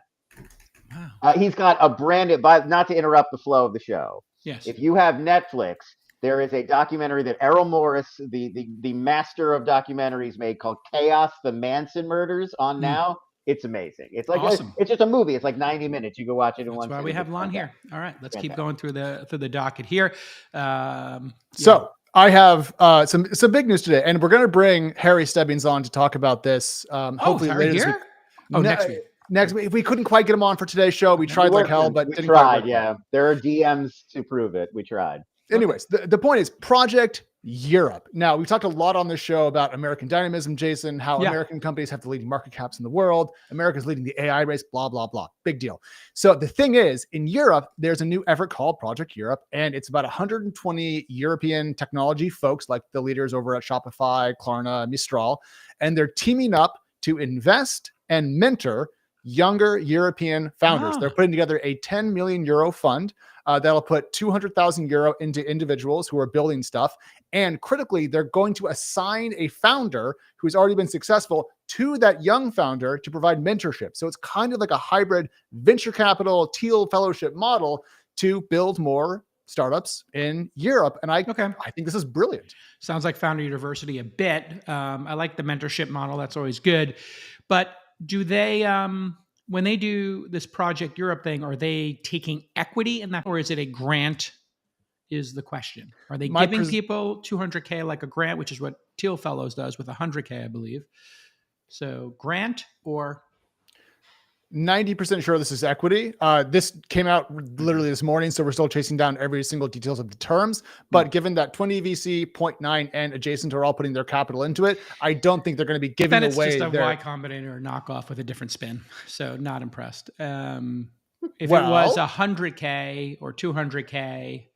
Wow. He's got a branded, not to interrupt the flow of the show. Yes. If you have Netflix, there is a documentary that Errol Morris, the master of documentaries, made called Chaos: The Manson Murders on now. It's amazing. It's like awesome. It's just a movie. It's like 90 minutes. You can watch it in one. That's why we have Lon here. All right, let's keep going through the docket here. So I have some big news today, and we're going to bring Harry Stebbings on to talk about this. Hopefully Harry later this here? week. Next week. Next week. We couldn't quite get him on for today's show. We tried like hell, but we didn't tried. quite work. Yeah, there are DMs to prove it. We tried. Anyways, the point is Project Europe. Now, we've talked a lot on this show about American dynamism, Jason, how American companies have the leading market caps in the world. America's leading the AI race, blah, blah, blah. Big deal. So the thing is, in Europe, there's a new effort called Project Europe, and it's about 120 European technology folks, like the leaders over at Shopify, Klarna, Mistral, and they're teaming up to invest and mentor younger European founders. They're putting together a 10 million euro fund that'll put 200,000 euro into individuals who are building stuff. And critically, they're going to assign a founder who's already been successful to that young founder to provide mentorship. So it's kind of like a hybrid venture capital Teal fellowship model to build more startups in Europe. And I think this is brilliant. Sounds like Founder University a bit. I like the mentorship model. That's always good. But do they, when they do this Project Europe thing, are they taking equity in that, or is it a grant? Is the question. Are they giving people 200K like a grant, which is what Teal Fellows does with 100K, I believe. So grant or 90% sure this is equity. This came out literally this morning, so we're still chasing down every single details of the terms. But given that 20 VC, 0.9, and adjacent are all putting their capital into it, I don't think they're going to be giving then it's away just a their Y Combinator knockoff with a different spin. So not impressed. If it was 100K or 200K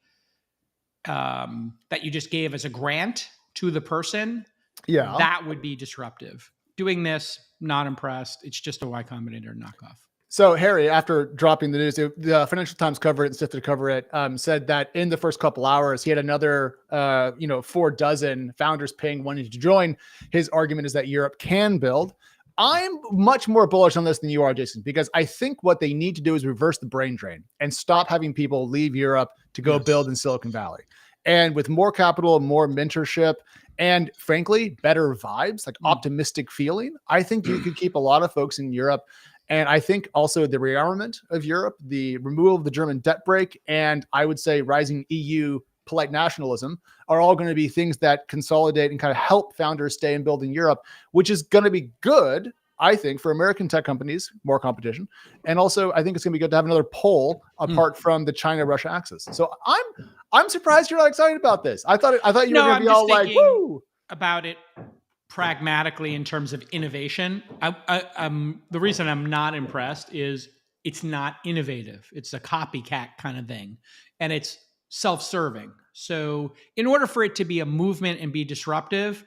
that you just gave as a grant to the person, that would be disruptive. Doing this, not impressed. It's just a Y Combinator knockoff. So Harry, after dropping the news, the Financial Times covered it and Stiff to cover it, said that in the first couple hours, he had another, 4 dozen founders paying wanting to join. His argument is that Europe can build. I'm much more bullish on this than you are, Jason, because I think what they need to do is reverse the brain drain and stop having people leave Europe to go build in Silicon Valley. And with more capital, more mentorship, and frankly, better vibes, like optimistic feeling, I think you could keep a lot of folks in Europe. And I think also the rearmament of Europe, the removal of the German debt brake, and I would say rising EU polite nationalism are all going to be things that consolidate and kind of help founders stay and build in Europe, which is going to be good, I think, for American tech companies, more competition. And also, I think it's going to be good to have another pole apart from the China-Russia axis. So I'm surprised you're not excited about this. I thought you were going to be all like, woo! About it pragmatically in terms of innovation. The reason I'm not impressed is it's not innovative. It's a copycat kind of thing. And it's self-serving. So in order for it to be a movement and be disruptive,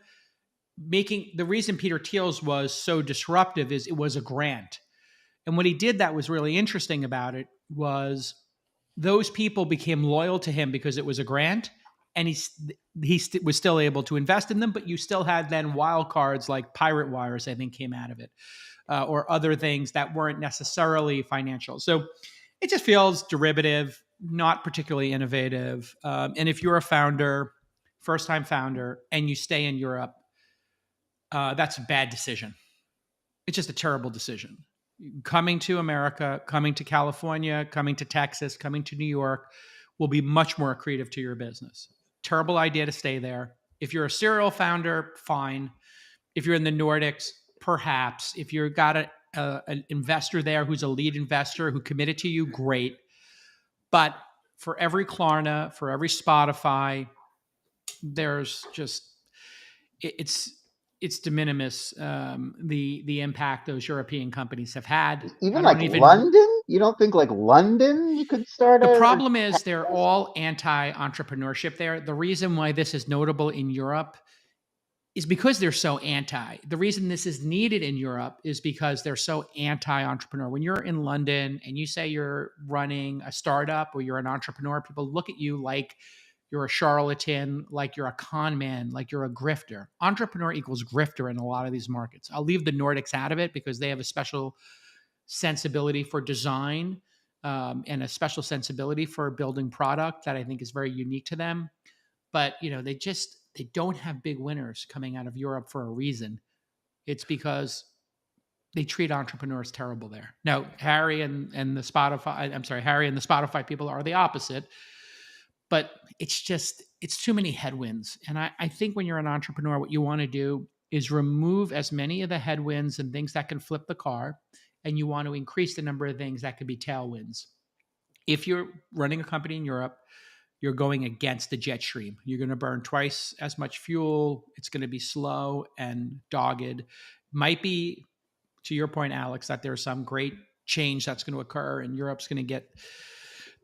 the reason Peter Thiel's was so disruptive is it was a grant. And what he did that was really interesting about it was those people became loyal to him because it was a grant, and he was still able to invest in them, but you still had then wild cards like pirate wires, I think, came out of it, or other things that weren't necessarily financial. So it just feels derivative, not particularly innovative. And if you're a founder, first-time founder, and you stay in Europe, that's a bad decision. It's just a terrible decision. Coming to America, coming to California, coming to Texas, coming to New York will be much more accretive to your business. Terrible idea to stay there. If you're a serial founder, fine. If you're in the Nordics, perhaps. If you've got an investor there who's a lead investor who committed to you, great. But for every Klarna, for every Spotify, there's just, it's de minimis, the impact those European companies have had. Even London? You don't think like London you could start? The problem is they're all anti-entrepreneurship there. The reason why this is notable in Europe is because they're so anti. The reason this is needed in Europe is because they're so anti-entrepreneur. When you're in London and you say you're running a startup or you're an entrepreneur, people look at you like you're a charlatan, like you're a con man, like you're a grifter. Entrepreneur equals grifter in a lot of these markets. I'll leave the Nordics out of it because they have a special sensibility for design and a special sensibility for building product that I think is very unique to them. But they don't have big winners coming out of Europe for a reason. It's because they treat entrepreneurs terrible there. Now, Harry and the Spotify people are the opposite. but it's too many headwinds. And I think when you're an entrepreneur, what you want to do is remove as many of the headwinds and things that can flip the car, and you want to increase the number of things that could be tailwinds. If you're running a company in Europe, you're going against the jet stream. You're going to burn twice as much fuel. It's going to be slow and dogged. Might be, to your point, Alex, that there's some great change that's going to occur and Europe's going to get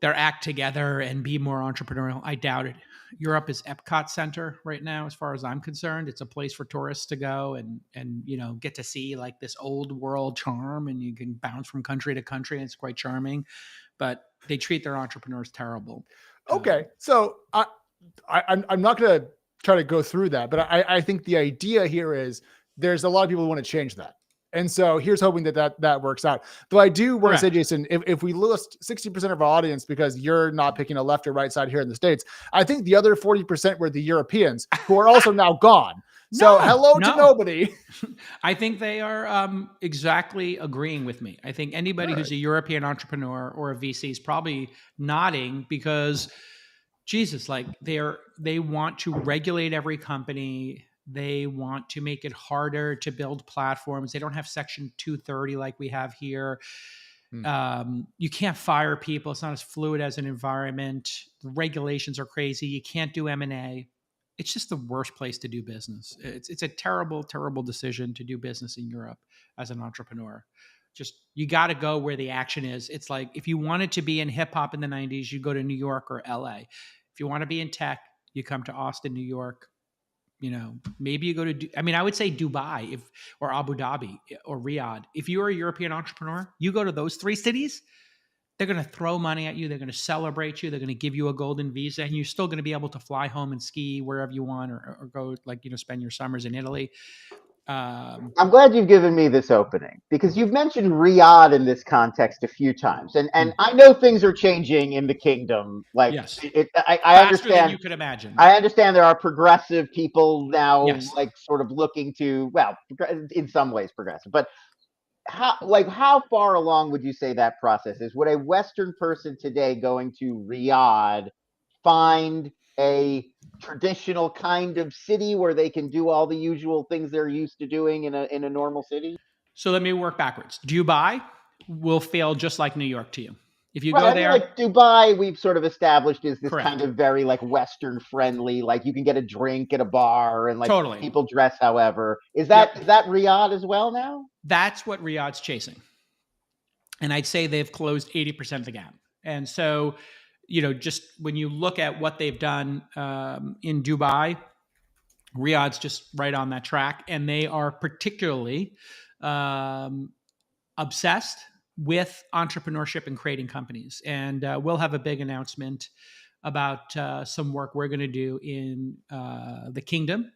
their act together and be more entrepreneurial. I doubt it. Europe is Epcot Center right now, as far as I'm concerned. It's a place for tourists to go and get to see like this old world charm, and you can bounce from country to country, and it's quite charming. But they treat their entrepreneurs terrible. Okay, so I'm not going to try to go through that, but I think the idea here is there's a lot of people who want to change that. And so here's hoping that works out. Though I do want to say, Jason, if we list 60% of our audience because you're not picking a left or right side here in the States, I think the other 40% were the Europeans who are also now gone. So hello to nobody. I think they are exactly agreeing with me. I think anybody who's a European entrepreneur or a VC is probably nodding because, Jesus, like they want to regulate every company. They want to make it harder to build platforms. They don't have Section 230 like we have here. You can't fire people. It's not as fluid as an environment. The regulations are crazy. You can't do M&A. It's just the worst place to do business. It's a terrible, terrible decision to do business in Europe as an entrepreneur. Just, you got to go where the action is. It's like, if you wanted to be in hip hop in the 90s, you go to New York or LA. If you want to be in tech, you come to Austin, New York. Maybe you go to, I would say Dubai or Abu Dhabi or Riyadh. If you're a European entrepreneur, you go to those three cities, they're going to throw money at you. They're going to celebrate you. They're going to give you a golden visa, and you're still going to be able to fly home and ski wherever you want, or go spend your summers in Italy. I'm glad you've given me this opening, because you've mentioned Riyadh in this context a few times, and I know things are changing in the kingdom. Like, yes, I understand than you could imagine. I understand there are progressive people now, like sort of looking to, well, in some ways progressive, but how far along would you say that process is? Would a Western person today going to Riyadh find a traditional kind of city where they can do all the usual things they're used to doing in a normal city? So let me work backwards. Dubai will feel just like New York to you. If you go there, like Dubai, we've sort of established is this kind of very like Western friendly, like you can get a drink at a bar and like people dress however. Is that Riyadh as well now? That's what Riyadh's chasing. And I'd say they've closed 80% of the gap. And so, just when you look at what they've done in Dubai, Riyadh's just right on that track. And they are particularly obsessed with entrepreneurship and creating companies. And we'll have a big announcement about some work we're going to do in the kingdom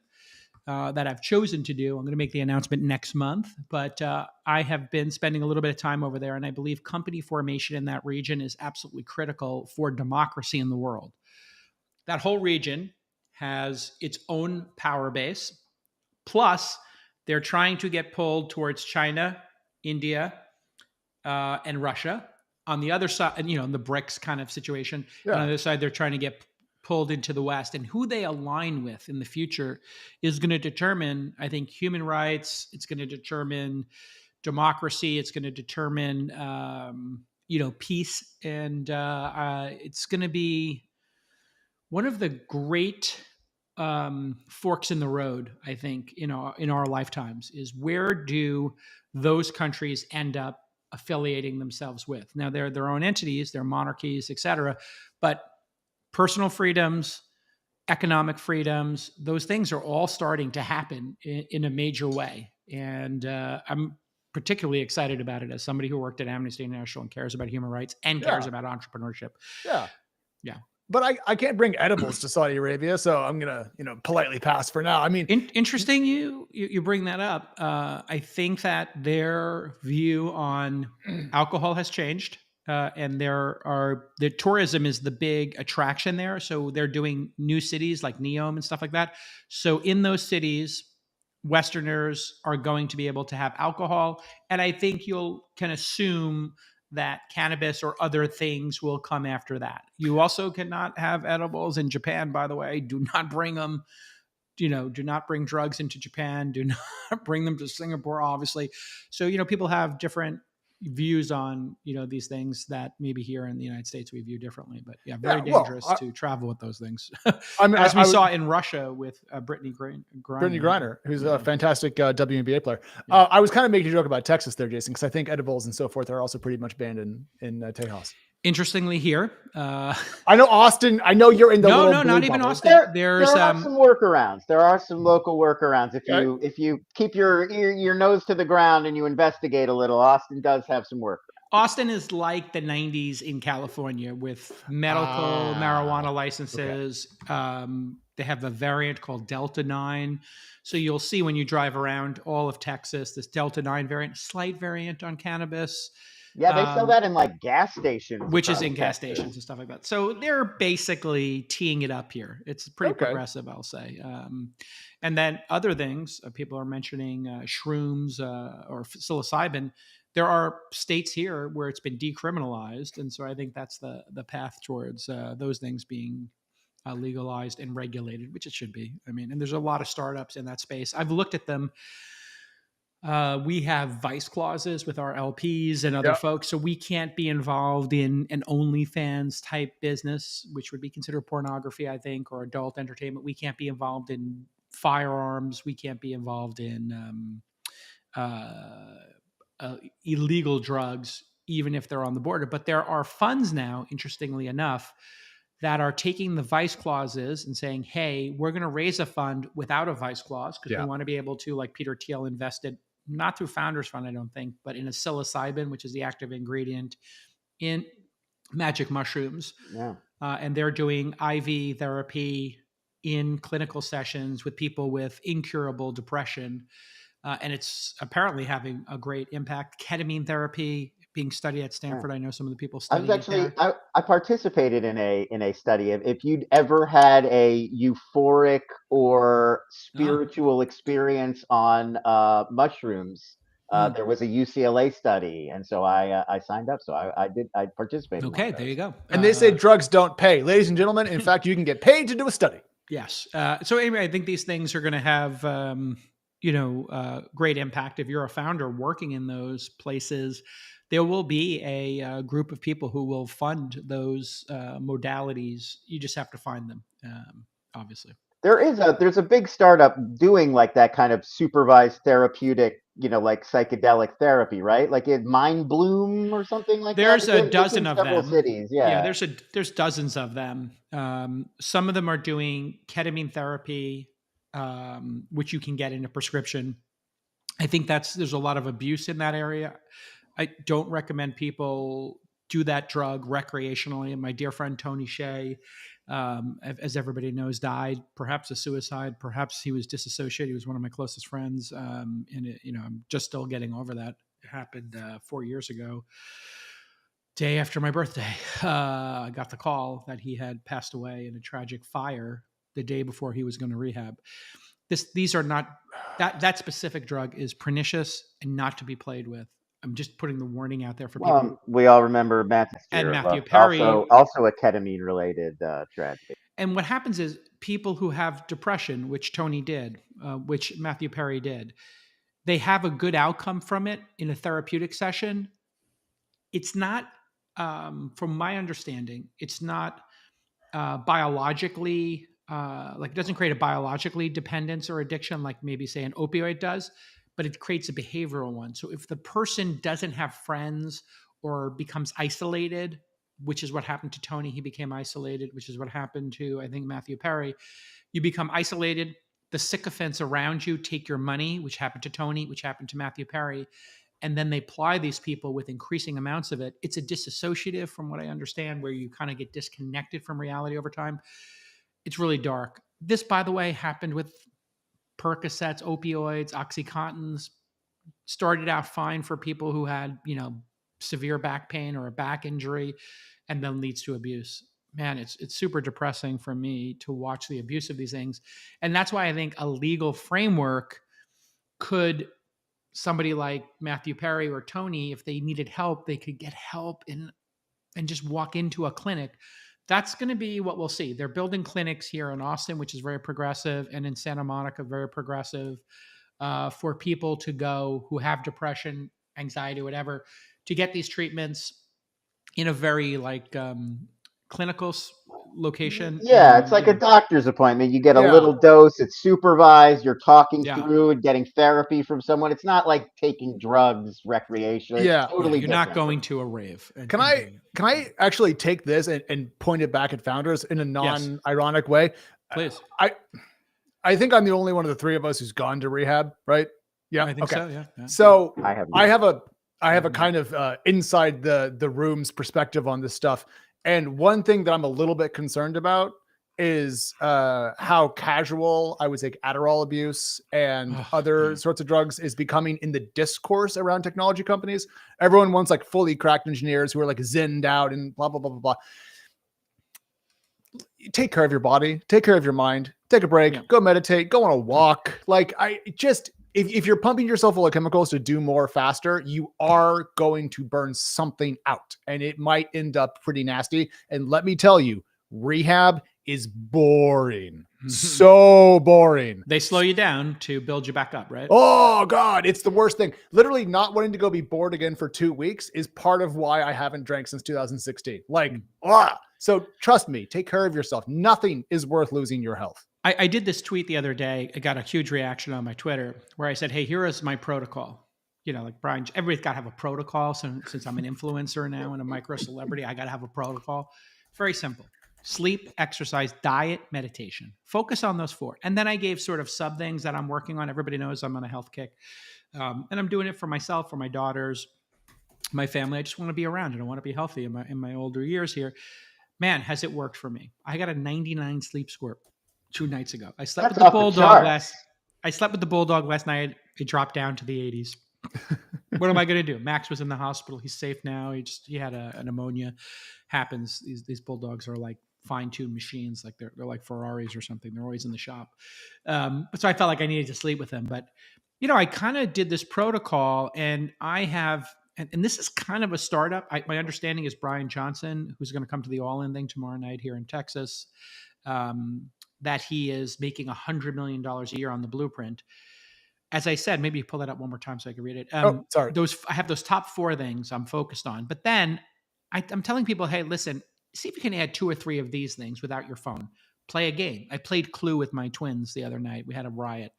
that I've chosen to do. I'm going to make the announcement next month, but I have been spending a little bit of time over there, and I believe company formation in that region is absolutely critical for democracy in the world. That whole region has its own power base, plus they're trying to get pulled towards China, India, and Russia. On the other side, and in the BRICS kind of situation, on the other side, they're trying to get pulled into the West, and who they align with in the future is going to determine, I think, human rights. It's going to determine democracy. It's going to determine, peace. And it's going to be one of the great forks in the road, I think, in our lifetimes, is where do those countries end up affiliating themselves with? Now, they're their own entities, they're monarchies, etc., but personal freedoms, economic freedoms, those things are all starting to happen in a major way. And I'm particularly excited about it as somebody who worked at Amnesty International and cares about human rights and cares about entrepreneurship. Yeah. Yeah. But I can't bring edibles to Saudi Arabia, so I'm going to, politely pass for now. I mean, interesting you bring that up. I think that their view on alcohol has changed. And the tourism is the big attraction there. So they're doing new cities like Neom and stuff like that. So in those cities, Westerners are going to be able to have alcohol. And I think you can assume that cannabis or other things will come after that. You also cannot have edibles in Japan, by the way. Do not bring them. Do not bring drugs into Japan. Do not bring them to Singapore, obviously. So, people have different views on, these things that maybe here in the United States we view differently. But yeah, very dangerous to travel with those things. As we saw in Russia with Brittany Griner. Brittany Griner, who's a fantastic WNBA player. Yeah. I was kind of making a joke about Texas there, Jason, because I think edibles and so forth are also pretty much banned in Tejas. Interestingly, here, I know Austin. I know you're in the no, not even bubble. Austin. There are some workarounds. There are some local workarounds. If you keep your nose to the ground and you investigate a little, Austin does have some workarounds. Austin is like the 90s in California with medical marijuana licenses. Okay. They have a variant called Delta 9. So you'll see when you drive around all of Texas, this Delta 9 variant, slight variant on cannabis. Yeah, they sell that in like gas stations. Which is in gas stations and stuff like that. So they're basically teeing it up here. It's pretty progressive, I'll say. And then other things, people are mentioning shrooms or psilocybin. There are states here where it's been decriminalized. And so I think that's the path towards those things being legalized and regulated, which it should be. I mean, and there's a lot of startups in that space. I've looked at them. We have vice clauses with our LPs and other folks, so we can't be involved in an OnlyFans type business, which would be considered pornography, I think, or adult entertainment. We can't be involved in firearms. We can't be involved in illegal drugs, even if they're on the border. But there are funds now, interestingly enough, that are taking the vice clauses and saying, hey, we're going to raise a fund without a vice clause because we want to be able to, like Peter Thiel invested, not through Founders Fund, I don't think, but in a psilocybin, which is the active ingredient in magic mushrooms. Yeah. And they're doing IV therapy in clinical sessions with people with incurable depression. And it's apparently having a great impact. Ketamine therapy being studied at Stanford. I know some of the people studying I participated in a study. If you'd ever had a euphoric or spiritual experience on mushrooms, there was a UCLA study, and so I signed up. So I participated. Okay, there you go. And they say drugs don't pay, ladies and gentlemen. In fact, you can get paid to do a study. Yes. So anyway, I think these things are going to have great impact. If you're a founder working in those places, there will be a group of people who will fund those modalities. You just have to find them, obviously. There's a big startup doing like that kind of supervised therapeutic, like psychedelic therapy, right? Like in Mind Bloom or something like that. There's a There's dozen of them. Cities, there's dozens of them. Some of them are doing ketamine therapy, which you can get in a prescription. I think there's a lot of abuse in that area. I don't recommend people do that drug recreationally. And my dear friend Tony Shea, as everybody knows, died, perhaps a suicide, perhaps he was disassociated. He was one of my closest friends. And I'm just still getting over that. It happened 4 years ago, day after my birthday. I got the call that he had passed away in a tragic fire the day before he was going to rehab. These are not, that specific drug is pernicious and not to be played with. I'm just putting the warning out there for people. We all remember Matthew Perry. Also a ketamine-related tragedy. And what happens is people who have depression, which Tony did, which Matthew Perry did, they have a good outcome from it in a therapeutic session. It's not, from my understanding, it's not biologically, it doesn't create a biologically dependence or addiction like maybe say an opioid does, but it creates a behavioral one. So if the person doesn't have friends or becomes isolated, which is what happened to Tony, he became isolated, which is what happened to, I think, Matthew Perry. You become isolated. The sycophants around you take your money, which happened to Tony, which happened to Matthew Perry. And then they ply these people with increasing amounts of it. It's a dissociative, from what I understand, where you kind of get disconnected from reality over time. It's really dark. This, by the way, happened with Percocets, opioids, Oxycontins. Started out fine for people who had, severe back pain or a back injury, and then leads to abuse. Man, it's super depressing for me to watch the abuse of these things. And that's why I think a legal framework could somebody like Matthew Perry or Tony, if they needed help, they could get help and just walk into a clinic. That's going to be what we'll see. They're building clinics here in Austin, which is very progressive, and in Santa Monica, very progressive, for people to go who have depression, anxiety, whatever, to get these treatments in a very like clinical location. Yeah, And, it's like a doctor's appointment. You get a Yeah. little dose, it's supervised, you're talking Yeah. through and getting therapy from someone. It's not like taking drugs recreationally. Yeah. It's totally you're not different. going to a rave. Can I actually take this and point it back at founders in a non-ironic way? Please. I think I'm the only one of the three of us who's gone to rehab, right? Yeah. I think so. Yeah. So I have I have a kind of inside the room's perspective on this stuff. And one thing that I'm a little bit concerned about is how casual I would say Adderall abuse and other sorts of drugs is becoming in the discourse around technology companies. Everyone wants like fully cracked engineers who are like zenned out and blah, blah, blah, blah, blah. Take care of your body, take care of your mind, take a break, go meditate, go on a walk. Like if you're pumping yourself full of chemicals to do more faster, you are going to burn something out and it might end up pretty nasty. And let me tell you, rehab is boring. So boring. They slow you down to build you back up, right? Oh God, it's the worst thing. Literally not wanting to go be bored again for 2 weeks is part of why I haven't drank since 2016. So trust me, take care of yourself. Nothing is worth losing your health. I did this tweet the other day. I got a huge reaction on my Twitter where I said, hey, here is my protocol. You know, like Brian, everybody's got to have a protocol. So since I'm an influencer now and a micro celebrity, I got to have a protocol. Very simple. Sleep, exercise, diet, meditation. Focus on those 4. And then I gave sort of sub things that I'm working on. Everybody knows I'm on a health kick. And I'm doing it for myself, for my daughters, my family. I just want to be around and I want to be healthy in my older years here. Man, has it worked for me. I got a 99 sleep score 2 nights ago. I slept with the bulldog last night. It dropped down to the 80s. What am I going to do? Max was in the hospital. He's safe now. He had a pneumonia. Happens. These bulldogs are like fine-tuned machines. Like they're like Ferraris or something. They're always in the shop. So I felt like I needed to sleep with him. But I kind of did this protocol, and I have. And this is kind of a startup. My understanding is Brian Johnson, who's going to come to the All In thing tomorrow night here in Texas, that he is making $100 million a year on the blueprint. As I said, maybe you pull that up one more time so I can read it. Sorry. I have those top 4 things I'm focused on. But then I'm telling people, hey, listen, see if you can add 2 or 3 of these things without your phone. Play a game. I played Clue with my twins the other night. We had a riot.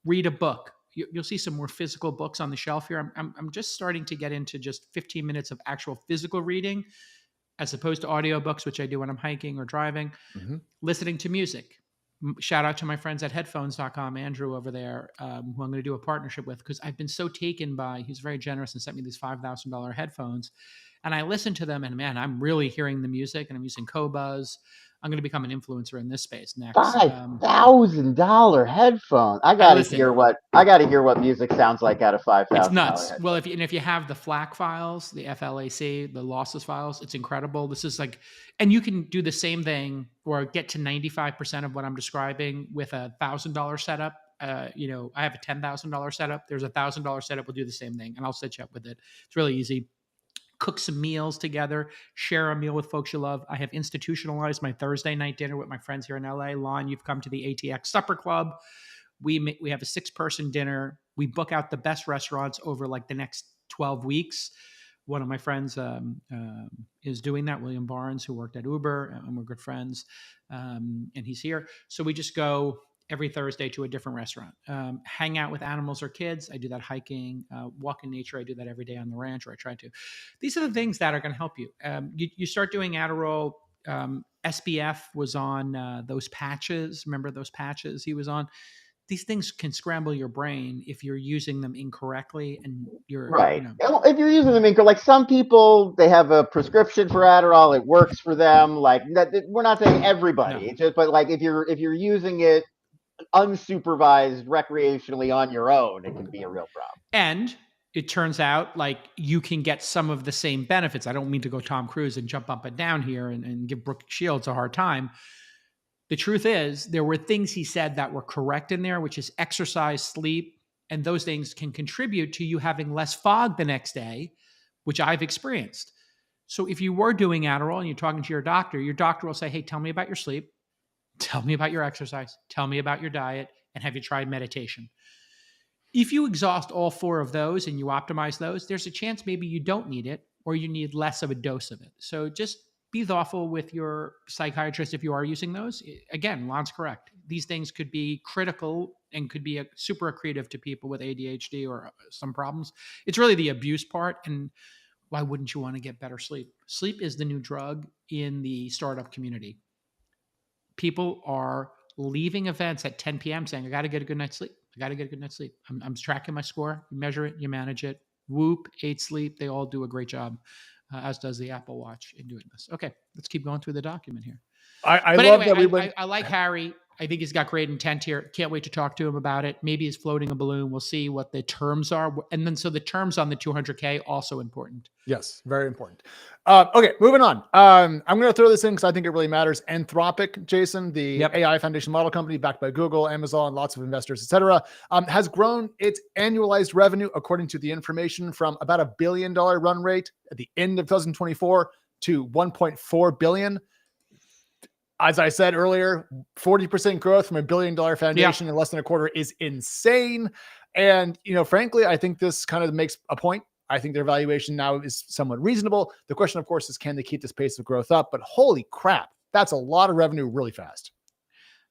Read a book. You'll see some more physical books on the shelf here. I'm just starting to get into just 15 minutes of actual physical reading as opposed to audiobooks, which I do when I'm hiking or driving. Listening to music. Shout out to my friends at headphones.com, Andrew over there, who I'm going to do a partnership with because I've been so taken by, he's very generous and sent me these $5,000 headphones. And I listen to them and man, I'm really hearing the music and I'm using Qobuz. I'm going to become an influencer in this space next. $5,000 headphones. I gotta hear what music sounds like out of $5,000. It's nuts. Well, if you have the FLAC files, the FLAC, the lossless files, it's incredible. This is like, and you can do the same thing or get to 95% of what I'm describing with a $1,000 setup. I have a $10,000 setup. There's a $1,000 setup. We'll do the same thing, and I'll set you up with it. It's really easy. Cook some meals together, share a meal with folks you love. I have institutionalized my Thursday night dinner with my friends here in LA. Lon, you've come to the ATX Supper Club. We have a 6-person dinner. We book out the best restaurants over like the next 12 weeks. One of my friends is doing that, William Barnes, who worked at Uber, and we're good friends. And he's here. So we just go every Thursday to a different restaurant. Hang out with animals or kids. I do that hiking, walk in nature. I do that every day on the ranch, or I try to. These are the things that are going to help you. You start doing Adderall. SBF was on those patches. Remember those patches he was on? These things can scramble your brain if you're using them incorrectly, and you're right. If you're using them incorrectly, like some people, they have a prescription for Adderall, it works for them. Like we're not saying everybody, it's just, but like if you're using it unsupervised recreationally on your own, it can be a real problem. And it turns out like you can get some of the same benefits. I don't mean to go Tom Cruise and jump up and down here and give Brooke Shields a hard time. The truth is there were things he said that were correct in there, which is exercise, sleep, And those things can contribute to you having less fog the next day, which I've experienced. So if you were doing Adderall and you're talking to your doctor will say, hey, tell me about your sleep. Tell me about your exercise. Tell me about your diet. And have you tried meditation? If you exhaust all 4 of those and you optimize those, there's a chance maybe you don't need it or you need less of a dose of it. So just be thoughtful with your psychiatrist if you are using those. Again, Lon's correct. These things could be critical and could be super accretive to people with ADHD or some problems. It's really the abuse part. And why wouldn't you want to get better sleep? Sleep is the new drug in the startup community. People are leaving events at 10 p.m. saying, I got to get a good night's sleep. I got to get a good night's sleep. I'm tracking my score. You measure it, you manage it. Whoop, 8 Sleep. They all do a great job, as does the Apple Watch in doing this. Okay, let's keep going through the document here. I love that we went. I like Harry. I think he's got great intent here. Can't wait to talk to him about it. Maybe he's floating a balloon. We'll see what the terms are. And then, so the terms on the 200K, also important. Yes, very important. Okay, moving on. I'm going to throw this in because I think it really matters. Anthropic, Jason, the AI foundation model company backed by Google, Amazon, lots of investors, etc., has grown its annualized revenue, according to the information, from about $1 billion run rate at the end of 2024 to $1.4 billion. As I said earlier, 40% growth from $1 billion foundation in less than a quarter is insane. And, frankly, I think this kind of makes a point. I think their valuation now is somewhat reasonable. The question, of course, is can they keep this pace of growth up? But holy crap, that's a lot of revenue really fast.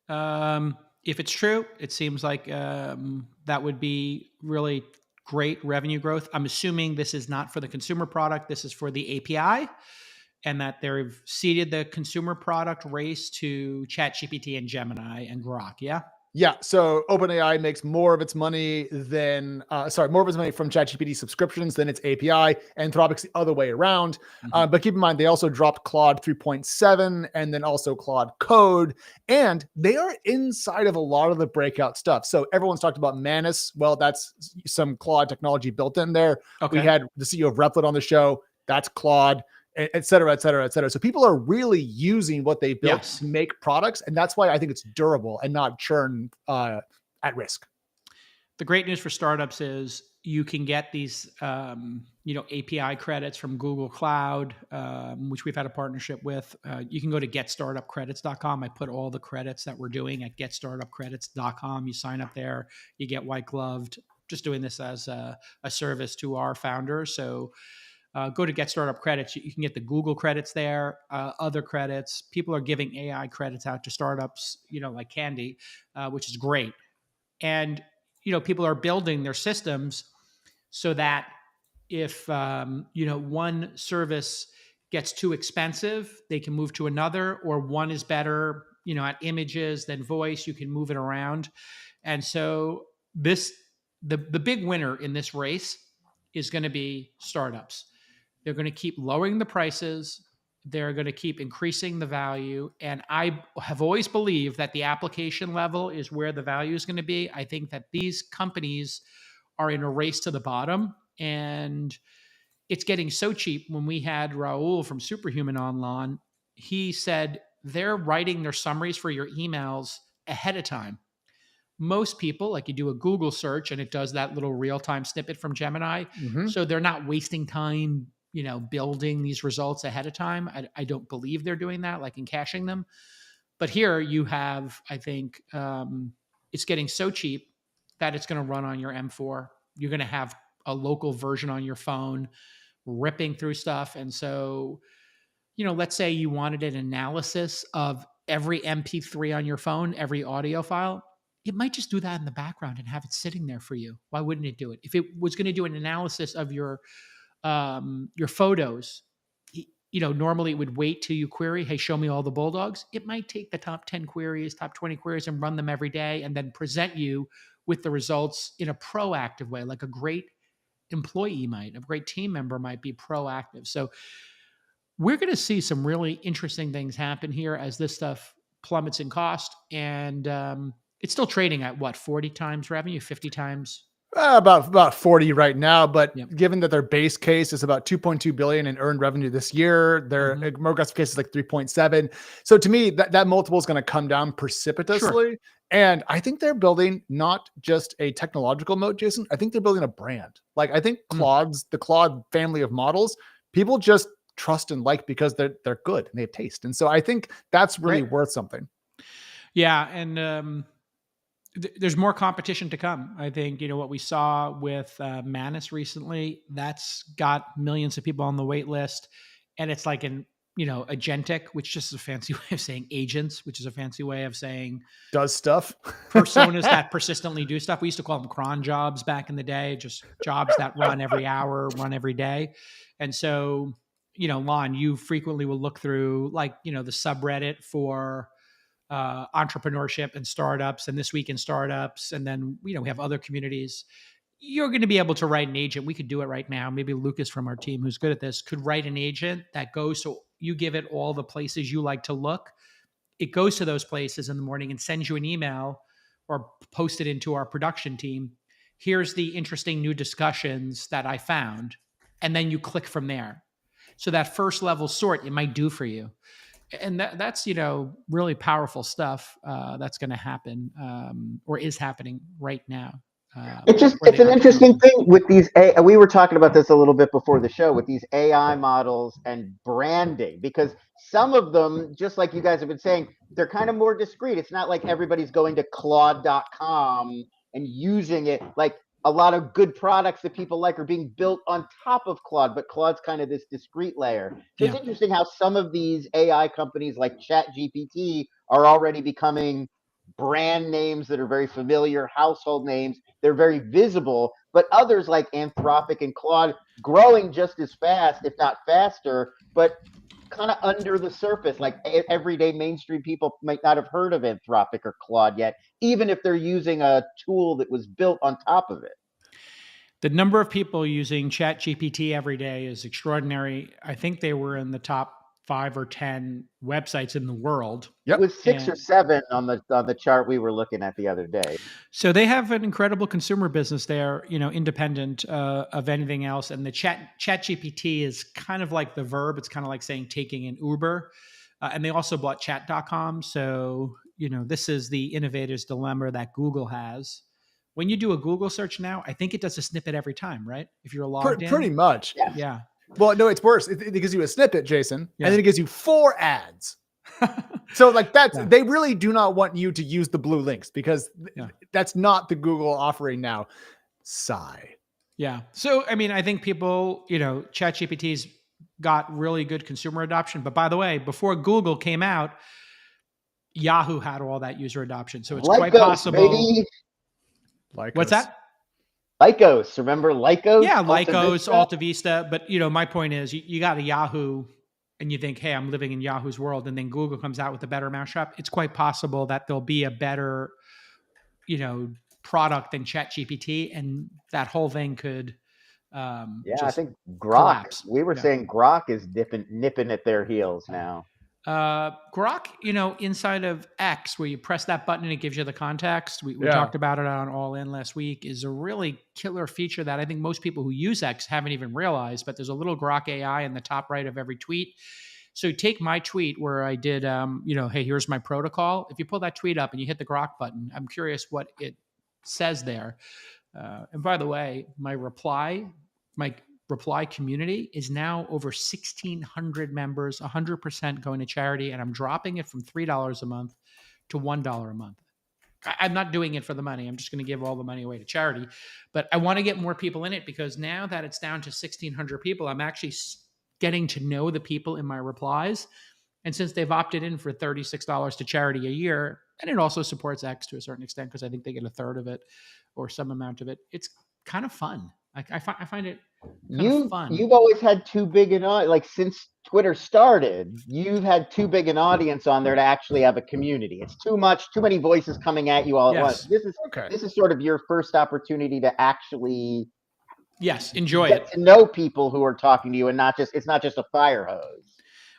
If it's true, it seems like that would be really great revenue growth. I'm assuming this is not for the consumer product. This is for the API. And that they've seeded the consumer product race to ChatGPT and Gemini and Grok, yeah? Yeah, so OpenAI makes more of its money than, more of its money from ChatGPT subscriptions than its API. Anthropic's the other way around. Mm-hmm. But keep in mind, they also dropped Claude 3.7 and then also Claude Code. And they are inside of a lot of the breakout stuff. So everyone's talked about Manus. Well, that's some Claude technology built in there. Okay. We had the CEO of Replit on the show. That's Claude. Et cetera, et cetera, et cetera. So people are really using what they built to make products. And that's why I think it's durable and not churn at risk. The great news for startups is you can get these, API credits from Google Cloud, which we've had a partnership with. You can go to getstartupcredits.com. I put all the credits that we're doing at getstartupcredits.com. You sign up there, you get white gloved. Just doing this as a service to our founders. So go to Get Startup Credits. You can get the Google credits there, other credits. People are giving AI credits out to startups, like candy, which is great. And, people are building their systems so that if, one service gets too expensive, they can move to another, or one is better, at images than voice, you can move it around. And so the big winner in this race is going to be startups. They're going to keep lowering the prices. They're going to keep increasing the value. And I have always believed that the application level is where the value is going to be. I think that these companies are in a race to the bottom. And it's getting so cheap. When we had Raul from Superhuman on, he said they're writing their summaries for your emails ahead of time. Most people, like you do a Google search and it does that little real-time snippet from Gemini. Mm-hmm. So they're not wasting time, building these results ahead of time. I don't believe they're doing that, like in caching them. But here you have, I think, it's getting so cheap that it's going to run on your M4. You're going to have a local version on your phone ripping through stuff. And so, let's say you wanted an analysis of every MP3 on your phone, every audio file. It might just do that in the background and have it sitting there for you. Why wouldn't it do it? If it was going to do an analysis of your photos, normally it would wait till you query, hey, show me all the bulldogs. It might take the top 10 queries, top 20 queries and run them every day and then present you with the results in a proactive way, like a great employee might, a great team member might be proactive. So we're going to see some really interesting things happen here as this stuff plummets in cost. And, it's still trading at 40 times revenue, 50 times About 40 right now, but Yep. given that their base case is about 2.2 billion in earned revenue this year, their more aggressive case is like 3.7. So to me, that multiple is going to come down precipitously. Sure. And I think they're building not just a technological moat, Jason. I think they're building a brand. Like I think the Claude family of models, people just trust and like because they're good and they have taste. And so I think that's really worth something. Yeah, and there's more competition to come. I think, what we saw with Manus recently, that's got millions of people on the wait list. And it's like agentic, which just is a fancy way of saying agents, which is a fancy way of saying does stuff. Personas that persistently do stuff. We used to call them cron jobs back in the day, just jobs that run every hour, run every day. And so, Lon, you frequently will look through the subreddit for entrepreneurship and startups, and This Week in Startups, and then we have other communities. You're going to be able to write an agent. We could do it right now. Maybe Lucas from our team, who's good at this, could write an agent that goes, so you give it all the places you like to look. It goes to those places in the morning and sends you an email or post it into our production team. Here's the interesting new discussions that I found. And then you click from there. So that first level sort, it might do for you. And that's really powerful stuff that's going to happen or is happening right now. It's an interesting thing with these. We were talking about this a little bit before the show with these AI models and branding, because some of them, just like you guys have been saying, they're kind of more discreet. It's not like everybody's going to Claude.com and using it. Like a lot of good products that people like are being built on top of Claude, but Claude's kind of this discrete layer. So it's interesting how some of these AI companies like ChatGPT are already becoming brand names that are very familiar, household names. They're very visible, but others like Anthropic and Claude growing just as fast, if not faster, but kind of under the surface. Like everyday mainstream people might not have heard of Anthropic or Claude yet, even if they're using a tool that was built on top of it. The number of people using ChatGPT every day is extraordinary. I think they were in the top 5 or 10 websites in the world. It was 6 or 7 on the chart we were looking at the other day. So they have an incredible consumer business there, independent of anything else. And the ChatGPT is kind of like the verb. It's kind of like saying taking an Uber. And they also bought chat.com. So, this is the innovator's dilemma that Google has. When you do a Google search now, I think it does a snippet every time, right? If you're logged in. Pretty much. Yes. Yeah. Well, no, it's worse. It gives you a snippet, Jason, and then it gives you 4 ads. So they really do not want you to use the blue links because that's not the Google offering now. Sigh. Yeah. So, I think people, ChatGPT's got really good consumer adoption. But by the way, before Google came out, Yahoo had all that user adoption. So it's quite possible. Baby. What's that? Lycos, remember Lycos? Yeah, Lycos, Alta Vista. But, my point is you got a Yahoo and you think, hey, I'm living in Yahoo's world. And then Google comes out with a better mousetrap. It's quite possible that there'll be a better, product than ChatGPT. And that whole thing could I think Grok. Collapse. We were saying Grok is nipping at their heels now. Grok, inside of X, where you press that button and it gives you the context. We talked about it on All In last week, is a really killer feature that I think most people who use X haven't even realized, but there's a little Grok AI in the top right of every tweet. So take my tweet where I did, hey, here's my protocol. If you pull that tweet up and you hit the Grok button, I'm curious what it says there. And by the way, my reply community is now over 1,600 members, 100% going to charity, and I'm dropping it from $3 a month to $1 a month. I'm not doing it for the money. I'm just going to give all the money away to charity. But I want to get more people in it because now that it's down to 1,600 people, I'm actually getting to know the people in my replies. And since they've opted in for $36 to charity a year, and it also supports X to a certain extent because I think they get a third of it or some amount of it, it's kind of fun. I find it kind of fun. You've always had too big an audience. Like since Twitter started, you've had too big an audience on there to actually have a community. It's too many voices coming at you all at once. This is sort of your first opportunity to actually enjoy get to know people who are talking to you, and it's not just a fire hose.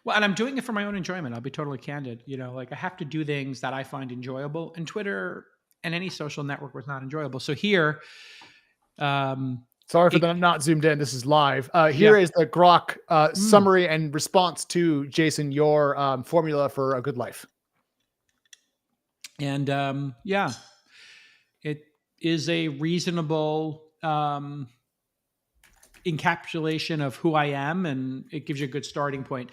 Well, and I'm doing it for my own enjoyment. I'll be totally candid. I have to do things that I find enjoyable, and Twitter and any social network was not enjoyable. So here, Sorry for the not zoomed in. This is live. Here is the Grok summary and response to Jason, your formula for a good life. And it is a reasonable encapsulation of who I am, and it gives you a good starting point.